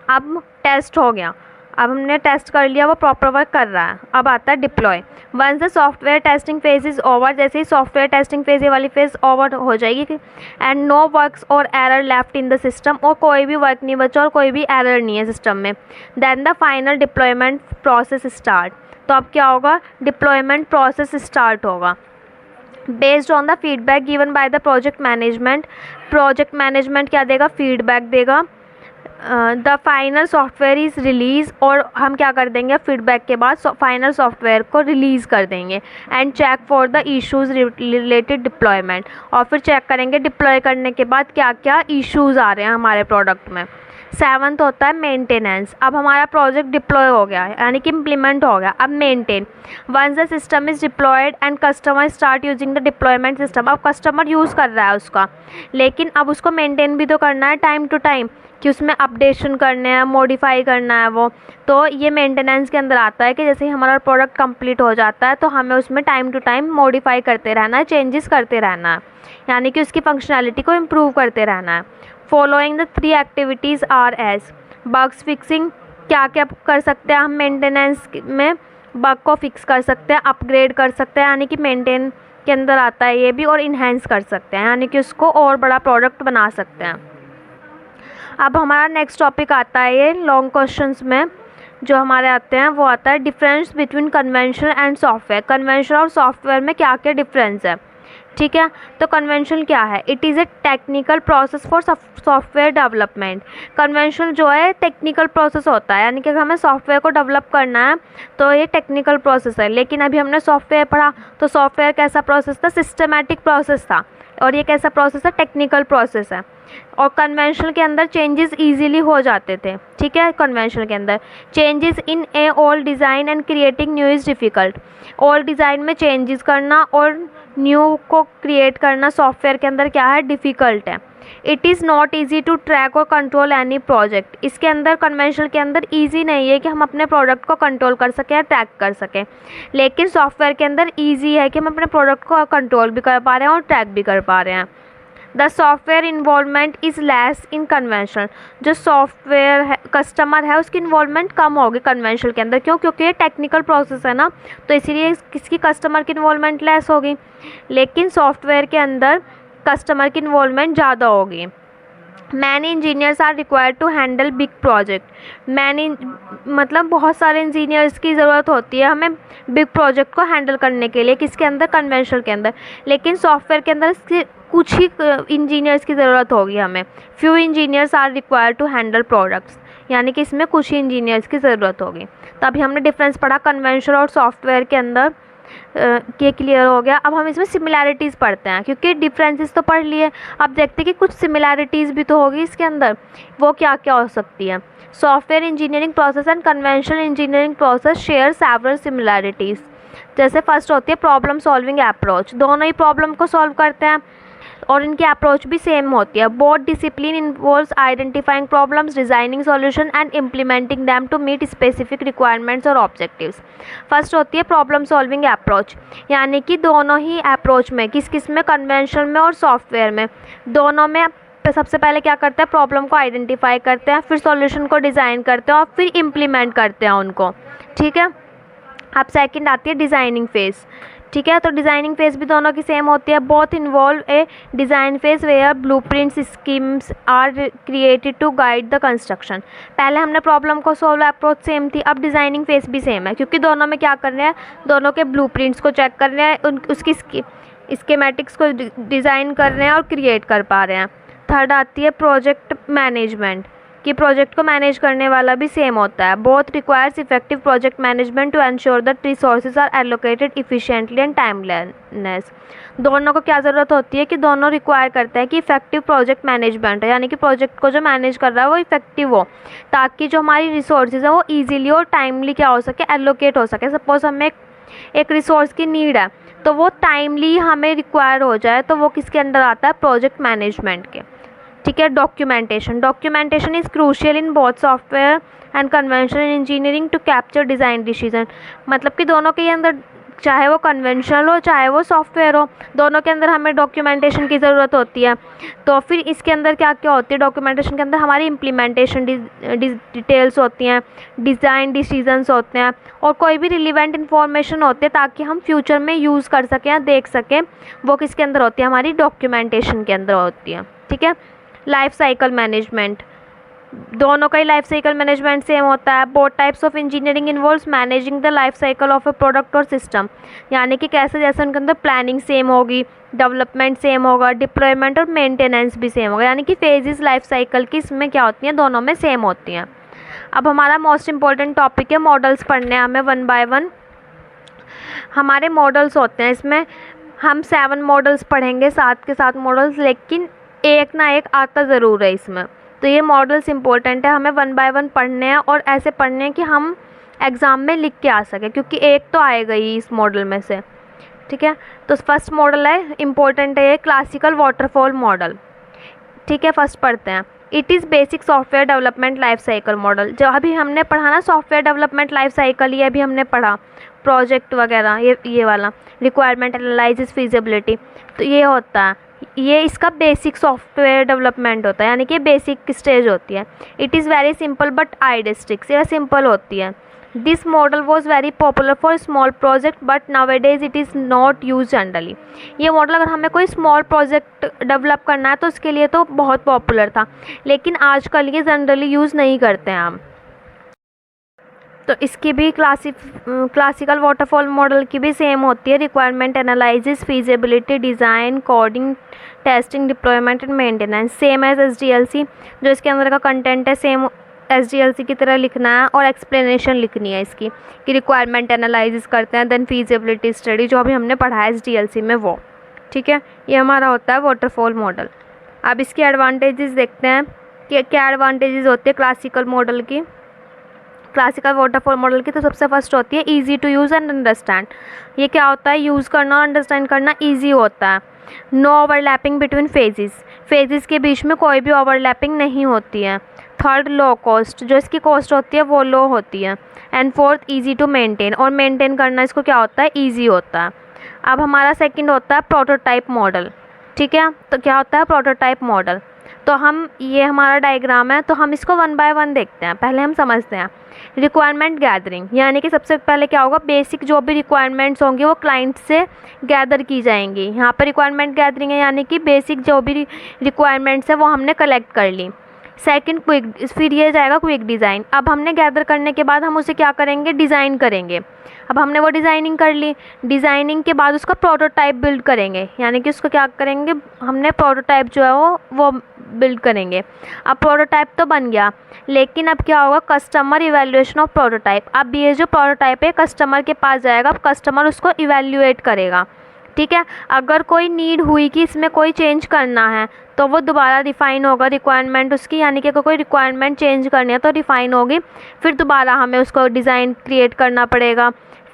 अब टेस्ट हो गया, अब हमने टेस्ट कर लिया, वो प्रॉपर वर्क कर रहा है। अब आता है deploy. Once the software testing phase is over, जैसे ही सॉफ्टवेयर टेस्टिंग फेज ये वाली फेज ओवर हो जाएगी एंड नो वर्क्स और error left in the system, और कोई भी वर्क नहीं बचा और कोई भी एरर नहीं है सिस्टम में, then the final deployment process start. तो अब क्या होगा? डिप्लॉयमेंट प्रोसेस स्टार्ट होगा based on the feedback given by the project management. Project management क्या देगा? फीडबैक देगा। The final software is release, और हम क्या कर देंगे? फीडबैक के बाद फाइनल सॉफ्टवेयर को रिलीज़ कर देंगे। And check for the issues related deployment, और फिर चेक करेंगे डिप्लॉय करने के बाद क्या क्या इश्यूज़ आ रहे हैं हमारे प्रोडक्ट में। 7th होता है मेंटेनेंस। अब हमारा प्रोजेक्ट डिप्लॉय हो गया यानी कि इम्प्लीमेंट हो गया। अब maintain. Once the system is deployed and customer start using the deployment system. अब कस्टमर यूज़ कर रहा है उसका, लेकिन अब उसको मेंटेन भी तो करना है टाइम टू टाइम, कि उसमें अपडेशन करने हैं, मॉडिफाई करना है वो। तो ये मेंटेनेंस के अंदर आता है कि जैसे ही हमारा प्रोडक्ट कंप्लीट हो जाता है तो हमें उसमें टाइम टू टाइम मॉडिफाई करते रहना है, चेंजेस करते रहना है, यानी कि उसकी फंक्शनैलिटी को इम्प्रूव करते रहना है। Following the 3 activities are as bugs fixing. क्या क्या कर सकते हैं हम मेंटेनेंस में? बग को फिक्स कर सकते हैं, अपग्रेड कर सकते हैं, यानी कि मेंटेन के अंदर आता है ये भी, और इन्हेंस कर सकते हैं, यानी कि उसको और बड़ा प्रोडक्ट बना सकते हैं। अब हमारा नेक्स्ट टॉपिक आता है ये लॉन्ग क्वेश्चंस में जो हमारे आते हैं, वो आता है difference between conventional and software. Conventional और सॉफ्टवेयर में क्या क्या डिफरेंस है, ठीक है? तो कन्वेंशनल क्या है? It is a technical process for software development. Conventional जो है टेक्निकल प्रोसेस होता है, यानी कि अगर हमें सॉफ्टवेयर को डेवलप करना है तो ये टेक्निकल प्रोसेस है। लेकिन अभी हमने सॉफ्टवेयर पढ़ा तो सॉफ्टवेयर कैसा प्रोसेस था? सिस्टमैटिक प्रोसेस था, और ये कैसा प्रोसेस है? टेक्निकल प्रोसेस है। और कन्वेंशनल के अंदर चेंजेस इजीली हो जाते थे, ठीक है? कन्वेंशनल के अंदर changes in A old design and creating new is difficult. Old design में चेंजेस करना और न्यू को क्रिएट करना सॉफ्टवेयर के अंदर क्या है? डिफ़िकल्ट है। It is not easy to track और कंट्रोल एनी प्रोजेक्ट। इसके अंदर कन्वेंशनल के अंदर ईजी नहीं है कि हम अपने प्रोडक्ट को कंट्रोल कर सकें या ट्रैक कर सकें, लेकिन सॉफ्टवेयर के अंदर ईजी है कि हम अपने प्रोडक्ट को कंट्रोल भी कर पा रहे हैं और ट्रैक भी कर पा रहे हैं। The software involvement is less in conventional. जो सॉफ्टवेयर है कस्टमर है उसकी इन्वॉल्वमेंट कम होगी कन्वेंशनल के अंदर। क्यों? क्योंकि ये टेक्निकल प्रोसेस है ना, तो इसीलिए किसकी कस्टमर की इन्वॉल्वमेंट लेस होगी। लेकिन सॉफ्टवेयर के अंदर कस्टमर की इन्वॉल्वमेंट ज़्यादा होगी। Many engineers are required to handle big project. Many मतलब बहुत सारे इंजीनियर्स की ज़रूरत होती है हमें बिग प्रोजेक्ट को हैंडल करने के लिए। किसके अंदर? कन्वेंशनल के अंदर। लेकिन सॉफ्टवेयर के अंदर कुछ ही इंजीनियर्स की ज़रूरत होगी हमें। Few engineers are required to handle products, यानी कि इसमें कुछ ही इंजीनियर्स की ज़रूरत होगी। तभी हमने डिफरेंस पढ़ा कन्वेंशनल और सॉफ्टवेयर के अंदर, ये क्लियर हो गया। अब हम इसमें सिमिलैरिटीज़ पढ़ते हैं, क्योंकि डिफरेंसेस तो पढ़ लिए, अब देखते हैं कि कुछ सिमिलैरिटीज़ भी तो होगी इसके अंदर। वो क्या क्या हो सकती है? Software engineering process and conventional engineering process share several similarities. जैसे फर्स्ट होती है प्रॉब्लम सॉल्विंग अप्रोच। दोनों ही प्रॉब्लम को सॉल्व करते हैं और इनकी अप्रोच भी सेम होती है। Both discipline involves identifying problems, designing solution and implementing them to meet specific requirements और ऑब्जेक्टिव्स। फर्स्ट होती है प्रॉब्लम सॉल्विंग अप्रोच, यानी कि दोनों ही अप्रोच में, किस किस में? कन्वेंशनल में और सॉफ्टवेयर में, दोनों में सबसे पहले क्या करते हैं? प्रॉब्लम को आइडेंटिफाई करते हैं, फिर सॉल्यूशन को डिज़ाइन करते हैं और फिर इम्प्लीमेंट करते हैं उनको, ठीक है? अब सेकंड आती है डिज़ाइनिंग फेज़, ठीक है? तो डिज़ाइनिंग फेज़ भी दोनों की सेम होती है। Both involve a design phase where blueprints schemes are created to guide the construction. पहले हमने प्रॉब्लम को सॉल्व अप्रोच सेम थी, अब डिज़ाइनिंग फेज़ भी सेम है, क्योंकि दोनों में क्या कर रहे हैं? दोनों के ब्लूप्रिंट्स को चेक कर रहे हैं, उसकी स्कीमेटिक्स को डिज़ाइन कर रहे हैं और क्रिएट कर पा रहे हैं। थर्ड आती है प्रोजेक्ट मैनेजमेंट, कि प्रोजेक्ट को मैनेज करने वाला भी सेम होता है। Both requires effective project management to ensure that resources are allocated efficiently and timeliness. दोनों को क्या ज़रूरत होती है? कि दोनों रिक्वायर करते हैं कि इफेक्टिव प्रोजेक्ट मैनेजमेंट है, यानी कि प्रोजेक्ट को जो मैनेज कर रहा है वो इफेक्टिव हो, ताकि जो हमारी रिसोर्सेज है वो ईजिली और टाइमली क्या हो सके? एलोकेट हो सके। सपोज हमें एक रिसोर्स की नीड है तो वो टाइमली हमें रिक्वायर हो जाए, तो वो किसके अंडर आता है? प्रोजेक्ट मैनेजमेंट के। ठीक है। Documentation is crucial in both software and conventional engineering to capture design decision. मतलब कि दोनों के अंदर, चाहे वो कन्वेंशनल हो चाहे वो सॉफ्टवेयर हो, दोनों के अंदर हमें डॉक्यूमेंटेशन की ज़रूरत होती है। तो फिर इसके अंदर क्या क्या होती है, डॉक्यूमेंटेशन के अंदर हमारी इम्प्लीमेंटेशन डिटेल्स होती हैं, डिज़ाइन डिसीजंस होते हैं, और कोई भी रिलीवेंट इन्फॉर्मेशन होते हैं ताकि हम फ्यूचर में यूज़ कर सकें या देख सकें, वो किसके अंदर होती है, हमारी डॉक्यूमेंटेशन के अंदर होती है। ठीक है। लाइफ साइकिल मैनेजमेंट, दोनों का ही लाइफ साइकिल मैनेजमेंट सेम होता है। Both types of engineering involves managing the life cycle of a product और सिस्टम, यानी कि कैसे जैसे उनके अंदर प्लानिंग सेम होगी, डेवलपमेंट सेम होगा, डिप्लॉयमेंट और मेंटेनेंस भी सेम होगा, यानी कि फेजेस लाइफ साइकिल की इसमें क्या होती हैं, दोनों में सेम होती हैं। अब हमारा मोस्ट इंपॉर्टेंट टॉपिक है मॉडल्स पढ़ने हैं हमें वन बाय वन। हमारे मॉडल्स होते हैं, इसमें हम 7 मॉडल्स पढ़ेंगे, 7 के 7 मॉडल्स, लेकिन एक ना एक आता ज़रूर है इसमें। तो ये मॉडल्स इंपॉर्टेंट है, हमें वन बाय वन पढ़ने हैं और ऐसे पढ़ने हैं कि हम एग्ज़ाम में लिख के आ सकें, क्योंकि एक तो आएगा ही इस मॉडल में से। ठीक है। तो फर्स्ट मॉडल है, इंपॉर्टेंट है ये, क्लासिकल वाटरफॉल मॉडल। ठीक है, फर्स्ट पढ़ते हैं। It is basic software development life cycle model. जो अभी हमने पढ़ा ना सॉफ्टवेयर डेवलपमेंट लाइफ साइकिल, ये अभी हमने पढ़ा प्रोजेक्ट वगैरह, ये वाला रिक्वायरमेंट एनालिसिस फीजिबिलिटी, तो ये होता है, ये इसका बेसिक सॉफ्टवेयर डेवलपमेंट होता है, यानी कि बेसिक स्टेज होती है। It is very simple but idealistic, ये सिंपल होती है। This model was very popular for small project but nowadays it is not use generally. ये मॉडल अगर हमें कोई स्मॉल प्रोजेक्ट डेवलप करना है तो उसके लिए तो बहुत पॉपुलर था, लेकिन आजकल ये जनरली यूज़ नहीं करते हैं हम। तो इसकी भी क्लासिकल वाटरफॉल मॉडल की भी सेम होती है, requirement analysis feasibility design coding testing deployment and maintenance, same as SDLC। जो इसके अंदर का कंटेंट है सेम SDLC की तरह लिखना है, और एक्सप्लेनेशन लिखनी है इसकी कि रिक्वायरमेंट एनालिसिस करते हैं, देन फीजिबिलिटी स्टडी जो अभी हमने पढ़ा है SDLC में वो। ठीक है, ये हमारा होता है वाटरफॉल मॉडल। अब इसकी एडवांटेजेस देखते हैं कि क्या एडवांटेजेस होती है क्लासिकल मॉडल की। क्लासिकल वाटरफॉल मॉडल की तो सबसे फर्स्ट होती है easy to use and understand. ये क्या होता है, यूज़ करना और अंडरस्टैंड करना ईजी होता है। नो ओवरलैपिंग बिटवीन फेजेस के बीच में कोई भी ओवरलैपिंग नहीं होती है। थर्ड, लो कॉस्ट, जो इसकी कॉस्ट होती है वो लो होती है। And fourth, easy to maintain, और मेंटेन करना इसको क्या होता है, ईजी होता है। अब हमारा सेकंड होता है प्रोटोटाइप मॉडल। ठीक है, तो क्या होता है प्रोटोटाइप मॉडल, तो हम, ये हमारा डायग्राम है, तो हम इसको वन बाय वन देखते हैं। पहले हम समझते हैं रिक्वायरमेंट गैदरिंग, यानी कि सबसे पहले क्या होगा, बेसिक जो भी रिक्वायरमेंट्स होंगी वो क्लाइंट से गैदर की जाएंगी। यहाँ पर रिक्वायरमेंट गैदरिंग है, यानी कि बेसिक जो भी रिक्वायरमेंट्स है वो हमने कलेक्ट कर ली। सेकंड क्विक, फिर ये जाएगा क्विक डिज़ाइन। अब हमने गैदर करने के बाद हम उसे क्या करेंगे, डिज़ाइन करेंगे। अब हमने वो डिज़ाइनिंग कर ली, डिज़ाइनिंग के बाद उसका प्रोटोटाइप बिल्ड करेंगे, यानी कि उसको क्या करेंगे, हमने प्रोटोटाइप जो है वो बिल्ड करेंगे। अब प्रोटोटाइप तो बन गया, लेकिन अब क्या होगा, कस्टमर इवैल्यूएशन ऑफ प्रोटोटाइप। अब ये जो प्रोटोटाइप है कस्टमर के पास जाएगा, अब कस्टमर उसको इवैल्यूएट करेगा। ठीक है, अगर कोई नीड हुई कि इसमें कोई चेंज करना है तो वो दोबारा रिफ़ाइन होगा रिक्वायरमेंट उसकी, यानी कि अगर कोई रिक्वायरमेंट चेंज करनी है तो रिफ़ाइन होगी, फिर दोबारा हमें उसको डिज़ाइन क्रिएट करना पड़ेगा,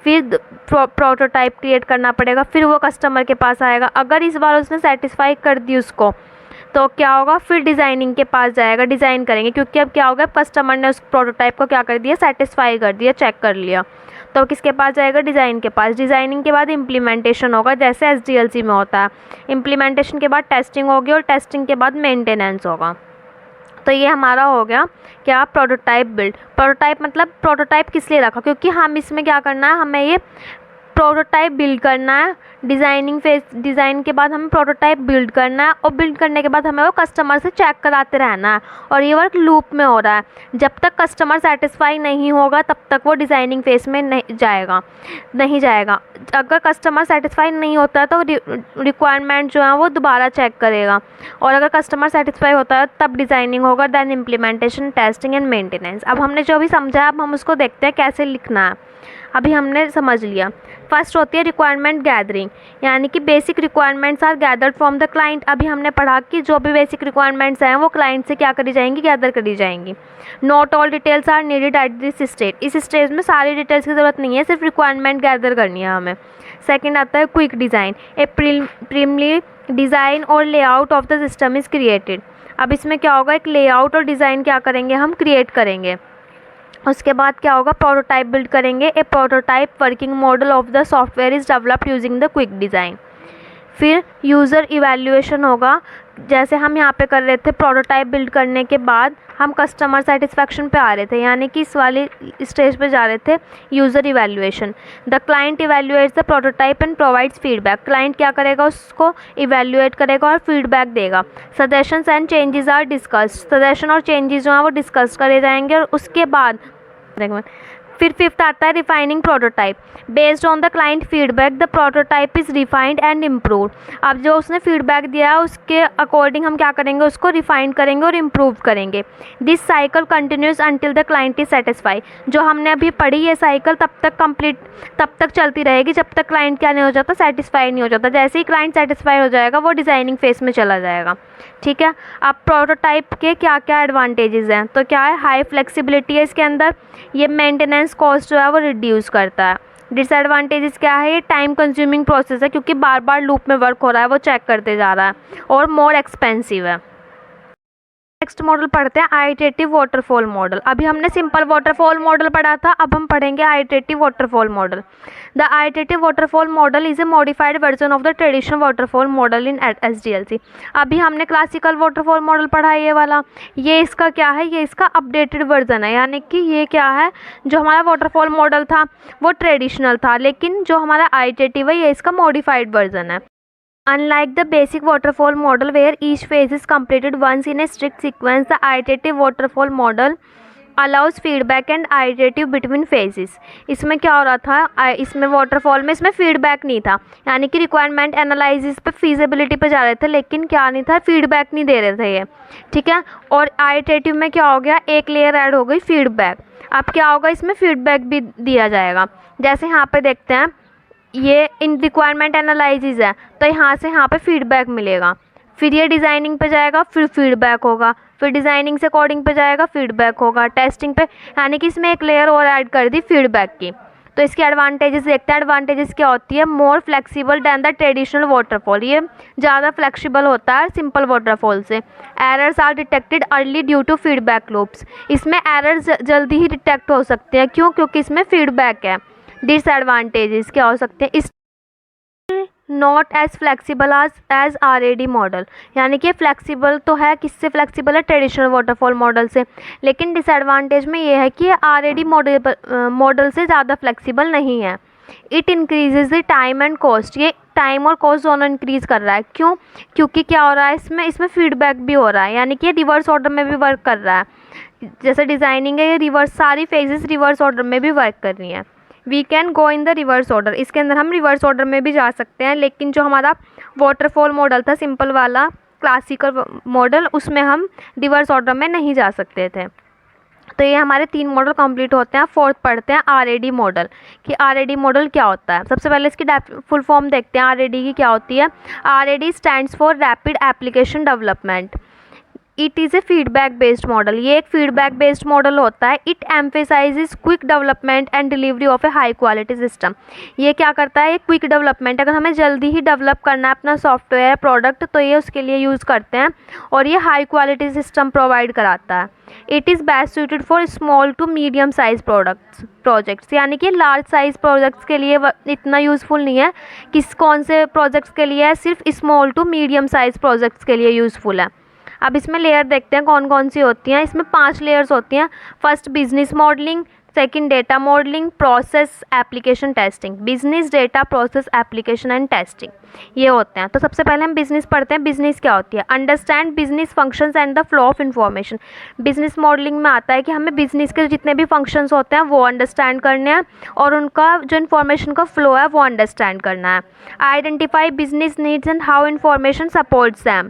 फिर प्रोटोटाइप क्रिएट करना पड़ेगा, फिर वो कस्टमर के पास आएगा। अगर इस बार उसने सेटिस्फाई कर दी उसको, तो क्या होगा, फिर डिज़ाइनिंग के पास जाएगा, डिज़ाइन करेंगे, क्योंकि अब क्या होगा, कस्टमर ने उस प्रोटोटाइप को क्या कर दिया, सेटिस्फाई कर दिया, चेक कर लिया, तो किसके पास जाएगा, डिज़ाइन के पास। डिज़ाइनिंग के बाद इम्प्लीमेंटेशन होगा, जैसे SDLC में होता है। इम्प्लीमेंटेशन के बाद टेस्टिंग होगी, और टेस्टिंग के बाद मेंटेनेंस होगा। तो ये हमारा हो गया क्या, प्रोटोटाइप बिल्ड। प्रोटोटाइप मतलब प्रोटोटाइप किस लिए रखा, क्योंकि हम इसमें क्या करना है, हमें ये प्रोटोटाइप बिल्ड करना है। डिज़ाइनिंग फेज, डिज़ाइन के बाद हमें प्रोटोटाइप बिल्ड करना है, और बिल्ड करने के बाद हमें वो कस्टमर से चेक कराते रहना है, और ये वर्क लूप में हो रहा है। जब तक कस्टमर सेटिस्फाई नहीं होगा तब तक वो डिज़ाइनिंग फेज में नहीं जाएगा। अगर कस्टमर सेटिस्फाई नहीं होता है तो रिक्वायरमेंट जो है वो दोबारा चेक करेगा, और अगर कस्टमर सेटिस्फाई होता है तब डिज़ाइनिंग होगा, then implementation testing and maintenance. अब हमने जो भी समझा, अब हम उसको देखते हैं कैसे लिखना है। अभी हमने समझ लिया। फर्स्ट होती है रिक्वायरमेंट गैदरिंग, यानी कि basic requirements are gathered from the client. अभी हमने पढ़ा कि जो भी बेसिक रिक्वायरमेंट्स हैं वो क्लाइंट से क्या करी जाएंगी, गैदर करी जाएंगी। Not all details are needed at this stage, इस स्टेज में सारी डिटेल्स की ज़रूरत नहीं है, सिर्फ रिक्वायरमेंट गैदर करनी है हमें। सेकेंड आता है क्विक डिज़ाइन, ए प्रीलिमिनरी डिज़ाइन और layout of the system is created. अब इसमें क्या होगा, एक लेआउट और डिज़ाइन क्या करेंगे हम क्रिएट करेंगे। उसके बाद क्या होगा, प्रोटोटाइप बिल्ड करेंगे। A prototype working model of the software is developed using the quick design. फिर यूज़र इवैल्यूएशन होगा, जैसे हम यहाँ पे कर रहे थे प्रोटोटाइप बिल्ड करने के बाद हम कस्टमर सेटिस्फेक्शन पे आ रहे थे, यानी कि इस वाली स्टेज पे जा रहे थे user evaluation. The client evaluates the prototype and provides feedback. Client क्या करेगा, उसको इवैल्यूएट करेगा और फीडबैक देगा। Suggestions and changes are discussed. Suggestion और चेंजेस जो हैं वो डिस्कस करे जाएंगे। और उसके बाद फिर फिफ्थ आता है refining prototype. Based on the client feedback the prototype is refined and improved. अब जो उसने फीडबैक दिया है उसके अकॉर्डिंग हम क्या करेंगे, उसको रिफाइन करेंगे और इम्प्रूव करेंगे। This cycle continues until the client is satisfy. जो हमने अभी पढ़ी ये साइकिल तब तक चलती रहेगी जब तक क्लाइंट क्या नहीं हो जाता, सेटिस्फाई नहीं हो जाता। जैसे ही क्लाइंट सेटिस्फाई हो जाएगा वो डिज़ाइनिंग फेस में चला जाएगा। ठीक है, अब प्रोटोटाइप के क्या क्या एडवांटेजेस हैं, तो क्या है, हाई फ्लेक्सिबिलिटी है इसके अंदर, ये मेंटेनेंस कॉस्ट जो है वो रिड्यूस करता है। डिसएडवांटेजेस क्या है, ये टाइम कंज्यूमिंग प्रोसेस है क्योंकि बार बार लूप में वर्क हो रहा है, वो चेक करते जा रहा है, और मोर एक्सपेंसिव है। नेक्स्ट मॉडल पढ़ते हैं आइटरेटिव वाटरफॉल मॉडल। अभी हमने सिंपल वाटरफॉल मॉडल पढ़ा था, अब हम पढ़ेंगे iterative waterfall model. The iterative waterfall model is a modified version of the traditional waterfall model in SDLC। अभी हमने क्लासिकल वाटरफॉल मॉडल पढ़ा है ये वाला, ये इसका क्या है, ये इसका अपडेटेड वर्जन है। यानी कि ये क्या है, जो हमारा वाटरफॉल मॉडल था वो ट्रेडिशनल था, लेकिन जो हमारा आइटरेटिव है ये इसका मॉडिफाइड वर्जन है। Unlike the basic waterfall model where each phase is completed once in a strict sequence, the iterative waterfall model allows feedback and iterative between phases। इसमें क्या हो रहा था, इसमें वाटरफॉल में इसमें फीडबैक नहीं था, यानी कि रिक्वायरमेंट एनालिसिस पे फिजिबिलिटी पे जा रहे थे, लेकिन क्या नहीं था, फीडबैक नहीं दे रहे थे ये। ठीक है, और आइटरेटिव में क्या हो गया, एक लेयर ऐड हो गई फीडबैक। अब क्या होगा, इसमें फीडबैक भी दिया जाएगा। जैसे यहाँ पे देखते हैं, ये इन रिक्वायरमेंट एनालिसिस है, तो यहाँ से यहाँ पे फीडबैक मिलेगा। फिर ये डिज़ाइनिंग पे जाएगा, फिर फीडबैक होगा, फिर डिज़ाइनिंग से कोडिंग पे जाएगा, फीडबैक होगा, टेस्टिंग पे, यानी कि इसमें एक लेयर और ऐड कर दी फीडबैक की। तो इसके एडवांटेजेस देखते हैं। एडवांटेजेस क्या होती है, more flexible than the traditional waterfall, ये ज़्यादा फ्लेक्सिबल होता है सिंपल वाटरफॉल से। Errors are detected early due to feedback loops, इसमें एरर्स जल्दी ही डिटेक्ट हो सकते हैं, क्यों, क्योंकि इसमें फीडबैक है। डिसएडवांटेजेस क्या हो सकते हैं, is not as flexible as RAD model, यानी कि फ्लेक्सिबल तो है, किससे फ्लेक्सिबल है, ट्रेडिशनल वाटरफॉल मॉडल से, लेकिन डिसएडवांटेज में ये है कि ये RAD मॉडल से ज़्यादा फ्लेक्सिबल नहीं है। It increases the time and cost, ये टाइम और कॉस्ट दोनों इंक्रीज़ कर रहा है। क्यों, क्योंकि क्या हो रहा है, इसमें फीडबैक भी हो रहा है, यानी कि ये रिवर्स ऑर्डर में भी वर्क कर रहा है। जैसे डिज़ाइनिंग है, ये रिवर्स, सारी फेजेस रिवर्स ऑर्डर में भी वर्क कर रही हैं। We can go in the reverse order, इसके अंदर हम रिवर्स ऑर्डर में भी जा सकते हैं, लेकिन जो हमारा वाटरफॉल मॉडल था सिंपल वाला क्लासिकल मॉडल, उसमें हम रिवर्स ऑर्डर में नहीं जा सकते थे। तो ये हमारे 3 मॉडल कंप्लीट होते हैं। फोर्थ पढ़ते हैं RAD मॉडल, कि RAD मॉडल क्या होता है। सबसे पहले इसकी फुल फॉर्म देखते हैं, RAD की क्या होती है। RAD stands for rapid application development. It is a feedback based model, ये एक फीडबैक बेस्ड मॉडल होता है। It emphasises quick development and delivery of A high quality system. ये क्या करता है, ये क्विक डेवलपमेंट, अगर हमें जल्दी ही डेवलप करना है अपना सॉफ्टवेयर प्रोडक्ट, तो ये उसके लिए यूज़ करते हैं, और ये हाई क्वालिटी सिस्टम प्रोवाइड कराता है। It is best suited for small to medium size projects, यानी कि लार्ज साइज प्रोजेक्ट्स के लिए इतना यूज़फुल नहीं है। कौन से प्रोजेक्ट्स के लिए है, सिर्फ small to medium size projects के लिए यूज़फुल है। अब इसमें लेयर देखते हैं कौन कौन सी होती हैं। इसमें 5 लेयर्स होती हैं। First business modelling, second data modelling, process, application, testing. Business, data, process, application and testing, ये होते हैं। तो सबसे पहले हम बिजनेस पढ़ते हैं। बिजनेस क्या होती है, understand business functions and the flow of information. Business modelling में आता है कि हमें बिजनेस के जितने भी फंक्शंस होते हैं वो अंडरस्टैंड करने हैं, और उनका जो इन्फॉर्मेशन का फ्लो है वो अंडरस्टैंड करना है। Identify business needs and how information supports them,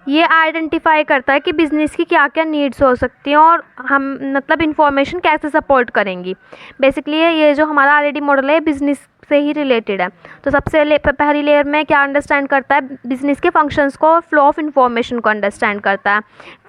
ये आइडेंटिफाई करता है कि बिज़नेस की क्या क्या नीड्स हो सकती हैं और हम मतलब इन्फॉर्मेशन कैसे सपोर्ट करेंगी। बेसिकली ये जो हमारा RAD मॉडल है बिज़नेस से ही रिलेटेड है। तो सबसे पहली लेयर में क्या अंडरस्टैंड करता है, बिजनेस के फंक्शंस को और फ्लो ऑफ इंफॉर्मेशन को अंडरस्टैंड करता है।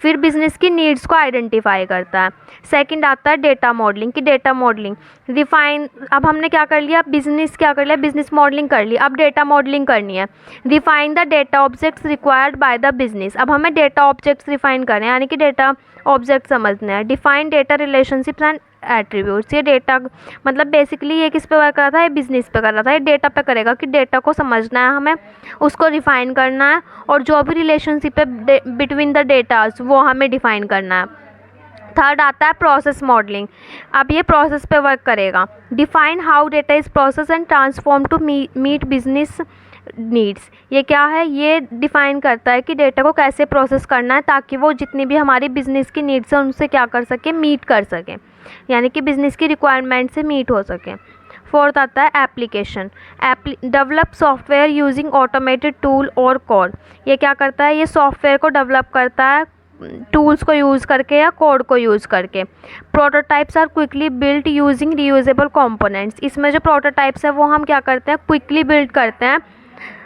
फिर बिजनेस की नीड्स को आइडेंटिफाई करता है। सेकंड आता है डेटा मॉडलिंग की डेटा मॉडलिंग रिफाइन। अब हमने क्या कर लिया, बिजनेस क्या कर लिया, बिजनेस मॉडलिंग कर ली, अब डेटा मॉडलिंग करनी है। Refine the data objects required by the business. अब हमें डेटा ऑब्जेक्ट्स रिफाइन करने हैं, यानी कि डेटा ऑब्जेक्ट समझना है। Define data relationships and attributes. ये डेटा मतलब बेसिकली ये किस पे वर्क कर रहा था, ये बिजनेस पे कर रहा था, ये डेटा पे करेगा कि डेटा को समझना है हमें, उसको रिफाइन करना है और जो भी रिलेशनशिप है बिटवीन द डेटास वो हमें डिफाइन करना है। थर्ड आता है प्रोसेस मॉडलिंग। अब ये प्रोसेस पे वर्क करेगा। Define how data is process and transform to meet business needs. ये क्या है, ये डिफ़ाइन करता है कि डेटा को कैसे प्रोसेस करना है ताकि वो जितनी भी हमारी बिज़नेस की नीड्स हैं उनसे क्या कर सके, मीट कर सकें, यानी कि बिज़नेस की रिक्वायरमेंट से मीट हो सके। फोर्थ आता है application. Develop software using automated tool और कोड। ये क्या करता है, ये सॉफ्टवेयर को डेवलप करता है टूल्स को यूज़ करके या कोड को यूज़ करके। Prototypes are quickly build using reusable components. इसमें जो प्रोटोटाइप्स है वो हम क्या करते हैं, क्विकली बिल्ड करते हैं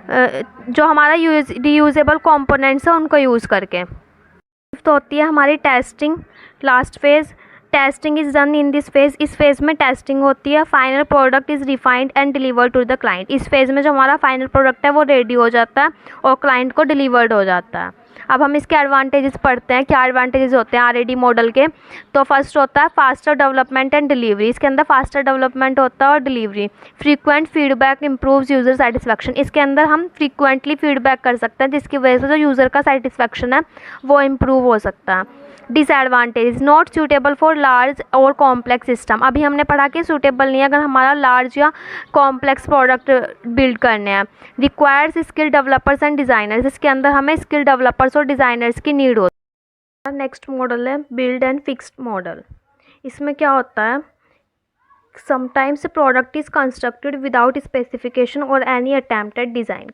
जो हमारा रीयूजेबल कंपोनेंट्स है उनको यूज़ करके। फिफ्थ होती है हमारी testing, last phase. Testing is done in this phase. इस फेज़ में टेस्टिंग होती है। Final product is refined and delivered to the client. इस फेज़ में जो हमारा फाइनल प्रोडक्ट है वो रेडी हो जाता है और क्लाइंट को डिलीवर्ड हो जाता है। अब हम इसके एडवांटेजेस पढ़ते हैं, क्या एडवांटेजेस होते हैं आरएडी मॉडल के। तो फर्स्ट होता है फास्टर डेवलपमेंट एंड डिलीवरी। इसके अंदर फास्टर डेवलपमेंट होता है और delivery. Frequent feedback improves user satisfaction. इसके अंदर हम फ्रीक्वेंटली फीडबैक कर सकते हैं जिसकी वजह से जो यूज़र का सेटिस्फेक्शन है वो इम्प्रूव हो सकता है। Disadvantage, not suitable for large और कॉम्प्लेक्स सिस्टम। अभी हमने पढ़ा कि सूटेबल नहीं है अगर हमारा लार्ज या कॉम्प्लेक्स प्रोडक्ट बिल्ड करने हैं। Requires skill developers and designers. इसके अंदर हमें स्किल डेवलपर्स और डिज़ाइनर्स की नीड होती है। नेक्स्ट मॉडल है बिल्ड एंड फिक्स्ड मॉडल। इसमें क्या होता है, sometimes product is constructed without specification और एनी अटेम्प्ट एट डिज़ाइन।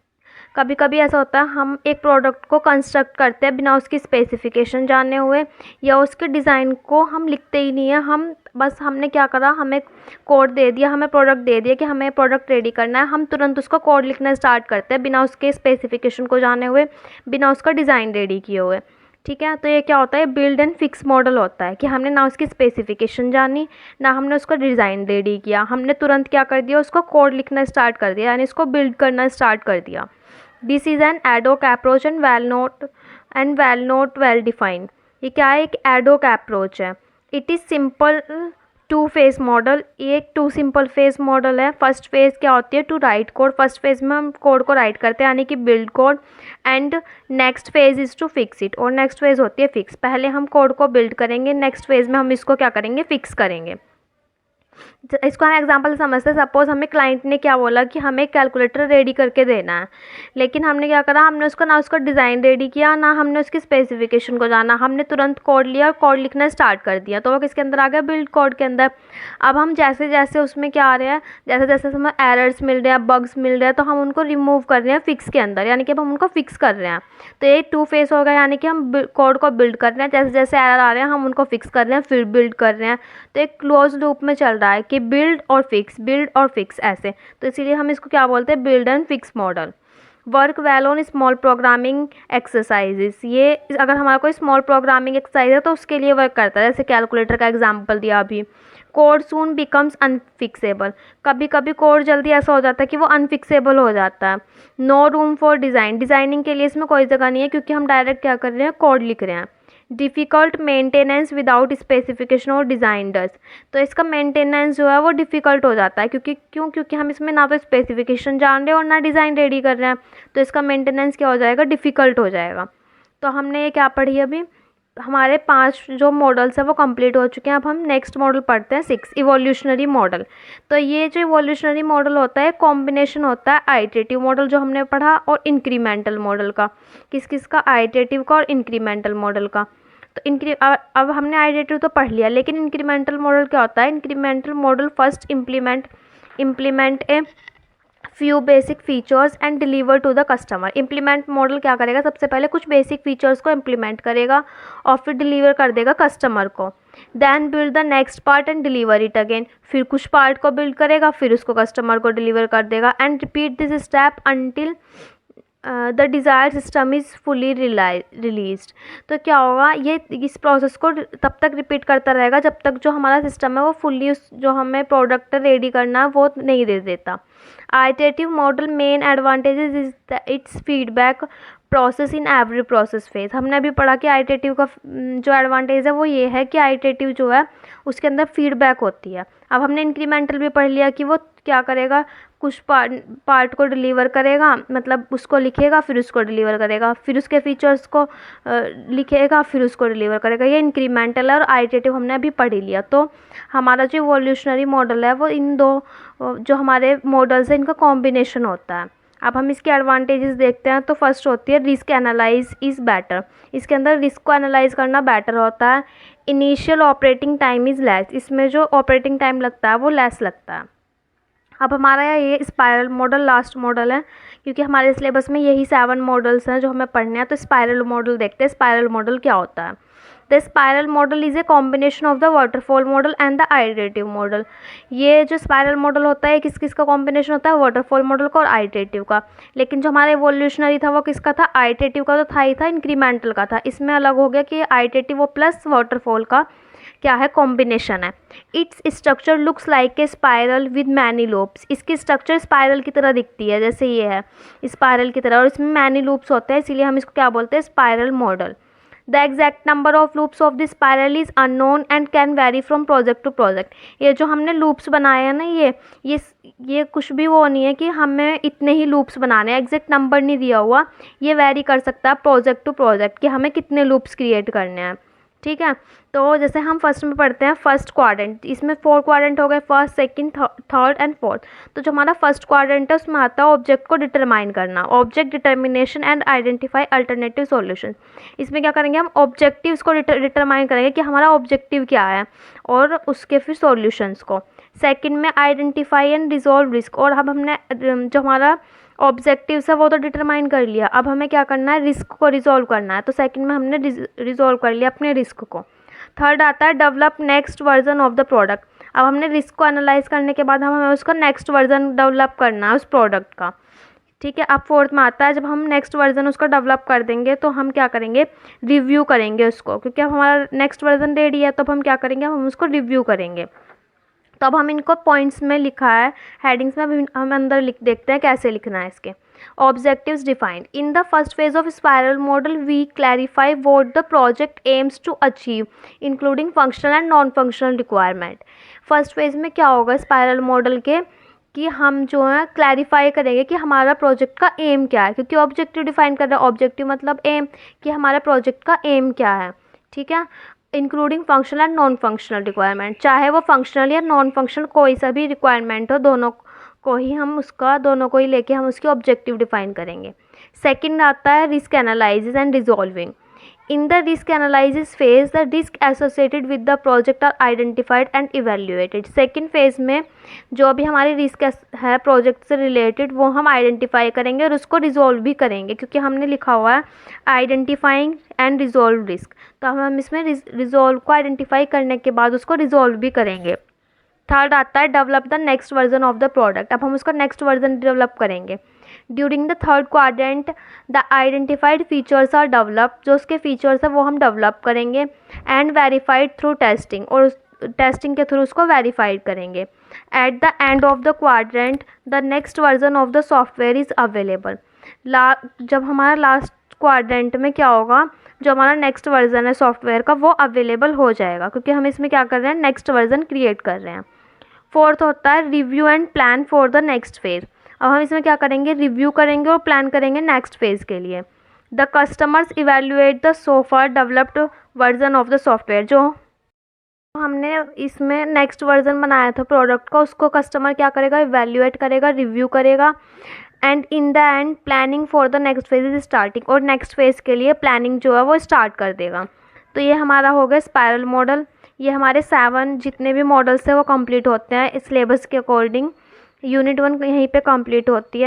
कभी कभी ऐसा होता है हम एक प्रोडक्ट को कंस्ट्रक्ट करते हैं बिना उसकी स्पेसिफिकेशन जाने हुए या उसके डिज़ाइन को हम लिखते ही नहीं है। हम बस हमने क्या करा, हमें कोड दे दिया, हमें प्रोडक्ट दे दिया कि हमें प्रोडक्ट रेडी करना है, हम तुरंत उसका कोड लिखना स्टार्ट करते हैं बिना उसके स्पेसिफिकेशन को जाने हुए, बिना उसका डिज़ाइन रेडी किए हुए। ठीक है, तो ये क्या होता है, बिल्ड एंड फिक्स मॉडल होता है कि हमने ना उसकी स्पेसिफिकेशन जानी ना हमने उसका डिज़ाइन रेडी किया, हमने तुरंत क्या कर दिया, उसको कोड लिखना स्टार्ट कर दिया, यानी इसको बिल्ड करना स्टार्ट कर दिया। This is an ad hoc approach and well not well defined. ये क्या है, एक एडोक अप्रोच है। It is simple two phase model. ये एक टू सिंपल फेज मॉडल है। फर्स्ट फेज़ क्या होती है, to write code. First phase में हम कोड को राइट करते हैं यानी कि build code, and next phase is to fix it. और नेक्स्ट फेज़ होती है फिक्स। पहले हम कोड को बिल्ड करेंगे, नेक्स्ट फेज़ में हम इसको क्या करेंगे, फिक्स करेंगे। इसको हम एग्जांपल से समझते हैं। सपोज हमें क्लाइंट ने क्या बोला कि हमें कैलकुलेटर रेडी करके देना है, लेकिन हमने क्या करा, हमने उसको ना उसका डिज़ाइन रेडी किया ना हमने उसकी स्पेसिफिकेशन को जाना, हमने तुरंत कोड लिया और कोड लिखना स्टार्ट कर दिया। तो वो किसके अंदर आ गया, बिल्ड कोड के अंदर। अब हम जैसे जैसे उसमें क्या आ रहा है, जैसे जैसे हमें एरर्स मिल रहे हैं, बग्स मिल रहे हैं, तो हम उनको रिमूव कर रहे हैं फिक्स के अंदर, यानी कि अब हम उनको फिक्स कर रहे हैं। तो ये टू फेज हो गया, यानी कि हम कोड को बिल्ड कर रहे हैं, जैसे जैसे एरर आ रहे हैं हम उनको फिक्स कर रहे हैं, फिर बिल्ड कर रहे हैं। तो एक क्लोज लूप में चल रहा है कि बिल्ड और फिक्स ऐसे। तो इसीलिए हम इसको क्या बोलते हैं, build and fix model. Work well on small programming exercises. ये अगर हमारा कोई स्मॉल प्रोग्रामिंग एक्सरसाइज है तो उसके लिए वर्क करता है, जैसे कैलकुलेटर का एग्जांपल दिया अभी। कोड सून बिकम्स अनफिक्सेबल। कभी कभी कोड जल्दी ऐसा हो जाता है कि वो अनफिक्सेबल हो जाता है। No room for design. Designing के लिए इसमें कोई जगह नहीं है क्योंकि हम डायरेक्ट क्या कर रहे हैं, कोड लिख रहे हैं। डिफ़िकल्ट मेंटेनेंस विदाउट स्पेसिफिकेशन और डिज़ाइनर्स। तो इसका मेंटेनेंस जो है वो डिफ़िकल्ट हो जाता है क्योंकि हम इसमें ना तो स्पेसिफिकेशन जान रहे हैं और ना डिज़ाइन रेडी कर रहे हैं, तो इसका मेंटेनेंस क्या हो जाएगा, डिफ़िकल्ट हो जाएगा। तो हमने ये क्या पढ़ी अभी, हमारे 5 जो मॉडल्स हैं वो कंप्लीट हो चुके हैं। अब हम नेक्स्ट मॉडल पढ़ते हैं 6, इवोल्यूशनरी मॉडल। तो ये जो इवोल्यूशनरी मॉडल होता है कॉम्बिनेशन होता है आइटरेटिव मॉडल जो हमने पढ़ा और इंक्रीमेंटल मॉडल का। किस का, आइटरेटिव का और इंक्रीमेंटल मॉडल का। तो अब हमने आइटरेटिव तो पढ़ लिया, लेकिन इंक्रीमेंटल मॉडल क्या होता है, incremental model first implement a few basic features and deliver to the customer. Implement model क्या करेगा, सबसे पहले कुछ बेसिक फीचर्स को इम्प्लीमेंट करेगा और फिर डिलीवर कर देगा कस्टमर को। Then build the next part and deliver it again, फिर कुछ पार्ट को बिल्ड करेगा, फिर उसको कस्टमर को डिलीवर कर देगा। And repeat this step until the desire system is fully released. तो क्या होगा, ये इस प्रोसेस को तब तक रिपीट करता रहेगा जब तक जो हमारा सिस्टम है वो फुल्ली उस जो हमें प्रोडक्ट रेडी करना है वो नहीं दे देता। Iterative model main advantages is it's feedback process in every process phase. हमने अभी पढ़ा कि आइटरेटिव का जो एडवांटेज है वो ये है कि आइटरेटिव जो है उसके अंदर फीडबैक होती है। अब हमने इंक्रीमेंटल भी पढ़ लिया कि वो क्या करेगा, कुछ पार्ट को डिलीवर करेगा, मतलब उसको लिखेगा फिर उसको डिलीवर करेगा, फिर उसके फीचर्स को लिखेगा फिर उसको डिलीवर करेगा। ये इंक्रीमेंटल और आइटरेटिव हमने अभी पढ़ ही लिया। तो हमारा जो इवोल्यूशनरी मॉडल है वो इन दो जो हमारे मॉडल्स हैं इनका कॉम्बिनेशन होता है। अब हम इसके एडवांटेजेस देखते हैं। तो फर्स्ट होती है रिस्क एनालाइज इज़ बेटर। इसके अंदर रिस्क को एनालाइज करना बेटर होता है। Initial operating time is less, इसमें जो ऑपरेटिंग टाइम लगता है वो लेस लगता है। अब हमारा ये स्पाइरल मॉडल लास्ट मॉडल है, क्योंकि हमारे सिलेबस में यही 7 मॉडल्स हैं जो हमें पढ़ने हैं। तो स्पाइरल मॉडल देखते हैं। स्पाइरल मॉडल क्या होता है। The spiral model is a combination of the waterfall model and the iterative model. ये जो स्पाइरल मॉडल होता है किस किस का कॉम्बिनेशन होता है, वाटरफॉल मॉडल का और आइटरेटिव का। लेकिन जो हमारा इवोल्यूशनरी था वो किसका था, आइटरेटिव का तो था ही था, इंक्रीमेंटल का था। इसमें अलग हो गया कि आइटरेटिव प्लस वाटरफॉल का क्या है, कॉम्बिनेशन है। Its structure looks like a spiral with many loops. इसकी स्ट्रक्चर स्पाइरल की तरह दिखती है, जैसे ये है स्पाइरल की तरह, और इसमें मैनी लूप्स होते हैं, इसीलिए हम इसको क्या बोलते हैं, spiral model. The exact number of loops of the spiral is unknown and can vary from project to project. ये जो हमने लूप्स बनाए हैं ना, ये कुछ भी वो नहीं है कि हमें इतने ही लूप्स बनाने हैं, एग्जैक्ट नंबर नहीं दिया हुआ। ये वेरी कर सकता है प्रोजेक्ट टू प्रोजेक्ट कि हमें कितने लूप्स क्रिएट करने हैं। ठीक है, तो जैसे हम फर्स्ट में पढ़ते हैं फर्स्ट क्वाड्रेंट, इसमें 4 क्वाड्रेंट हो गए, first second third and fourth. तो जो हमारा फर्स्ट क्वाड्रेंट है उसमें आता है ऑब्जेक्ट को डिटरमाइन करना, object determination and identify alternative solution. इसमें क्या करेंगे, हम ऑब्जेक्टिव्स को डिटरमाइन करेंगे कि हमारा ऑब्जेक्टिव क्या है और उसके फिर सॉल्यूशंस को। सेकंड में आइडेंटिफाई एंड रिजॉल्व रिस्क, और अब हमने जो हमारा ऑब्जेक्टिव्स है वो तो डिटरमाइन कर लिया, अब हमें क्या करना है, रिस्क को रिजॉल्व करना है। तो सेकंड में हमने रिजॉल्व कर लिया अपने रिस्क को। थर्ड आता है develop next version of the product. अब हमने रिस्क को एनालाइज करने के बाद हमें उसका नेक्स्ट वर्जन डेवलप करना है उस प्रोडक्ट का। ठीक है, अब फोर्थ में आता है जब हम नेक्स्ट वर्जन उसका डेवलप कर देंगे तो हम क्या करेंगे, रिव्यू करेंगे उसको, क्योंकि अब हमारा नेक्स्ट वर्जन रेडी है तो अब हम क्या करेंगे, हम उसको रिव्यू करेंगे। तो अब हम इनको पॉइंट्स में लिखा है, हेडिंग्स में हम अंदर लिख देखते हैं कैसे लिखना है इसके। Objectives defined in the first phase of spiral model we clarify what the project aims to achieve including functional and non functional requirement. फर्स्ट फेज में क्या होगा स्पाइरल मॉडल के, कि हम जो है क्लैरिफाई करेंगे कि हमारा प्रोजेक्ट का एम क्या है, क्योंकि ऑब्जेक्टिव डिफाइन कर रहे हैं, ऑब्जेक्टिव मतलब एम, कि हमारे प्रोजेक्ट का एम क्या है। ठीक है, including functional and non functional requirement, चाहे वो फंक्शनल या नॉन फंक्शनल कोई सा भी रिक्वायरमेंट हो, दोनों को ही लेके हम उसकी ऑब्जेक्टिव डिफाइन करेंगे। सेकंड आता है risk analysis and resolving. In the risk analysis phase the risk associated with the project are identified and evaluated. Second phase में जो भी हमारी रिस्क है प्रोजेक्ट से रिलेटेड वो हम आइडेंटिफाई करेंगे और उसको रिजॉल्व भी करेंगे, क्योंकि हमने लिखा हुआ है आइडेंटिफाइंग एंड रिजॉल्व रिस्क। तो हम इसमें रिजॉल्व को आइडेंटिफाई करने के बाद उसको रिजॉल्व भी करेंगे। थर्ड आता है develop the next version of the product. अब हम उसका नेक्स्ट वर्जन डेवलप करेंगे। During the third quadrant the identified features are develop, जो उसके फीचर्स है वो हम डेवलप करेंगे एंड वेरीफाइड थ्रू टेस्टिंग, और टेस्टिंग के थ्रू उसको वेरीफाइड करेंगे। At the end of the quadrant the next version of the software is available. जब हमारा लास्ट क्वाड्रेंट में क्या होगा, जो हमारा नेक्स्ट वर्जन है सॉफ्टवेयर का वो अवेलेबल हो जाएगा, क्योंकि हम इसमें क्या कर रहे हैं, नेक्स्ट वर्जन क्रिएट कर रहे हैं। फोर्थ होता है review and plan for the next phase. अब हम इसमें क्या करेंगे, रिव्यू करेंगे और प्लान करेंगे नेक्स्ट फेज के लिए। The customers evaluate the so far developed version of the software. जो हमने इसमें नेक्स्ट वर्जन बनाया था प्रोडक्ट का, उसको कस्टमर क्या करेगा, इवेल्युएट करेगा, रिव्यू करेगा, and in the end planning for the next phase is starting, और नेक्स्ट फेज के लिए प्लानिंग जो है वो स्टार्ट कर देगा। तो ये हमारा हो गया स्पाइरल मॉडल। ये हमारे 7 जितने भी मॉडल्स हैं वो कंप्लीट होते हैं सिलेबस के अकॉर्डिंग। यूनिट 1 यहीं पे कंप्लीट होती है।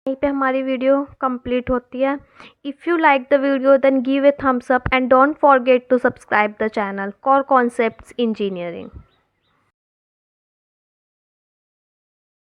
यहीं पे हमारी वीडियो कंप्लीट होती है। If you like the video then give a thumbs up and don't forget to subscribe the channel core concepts engineering.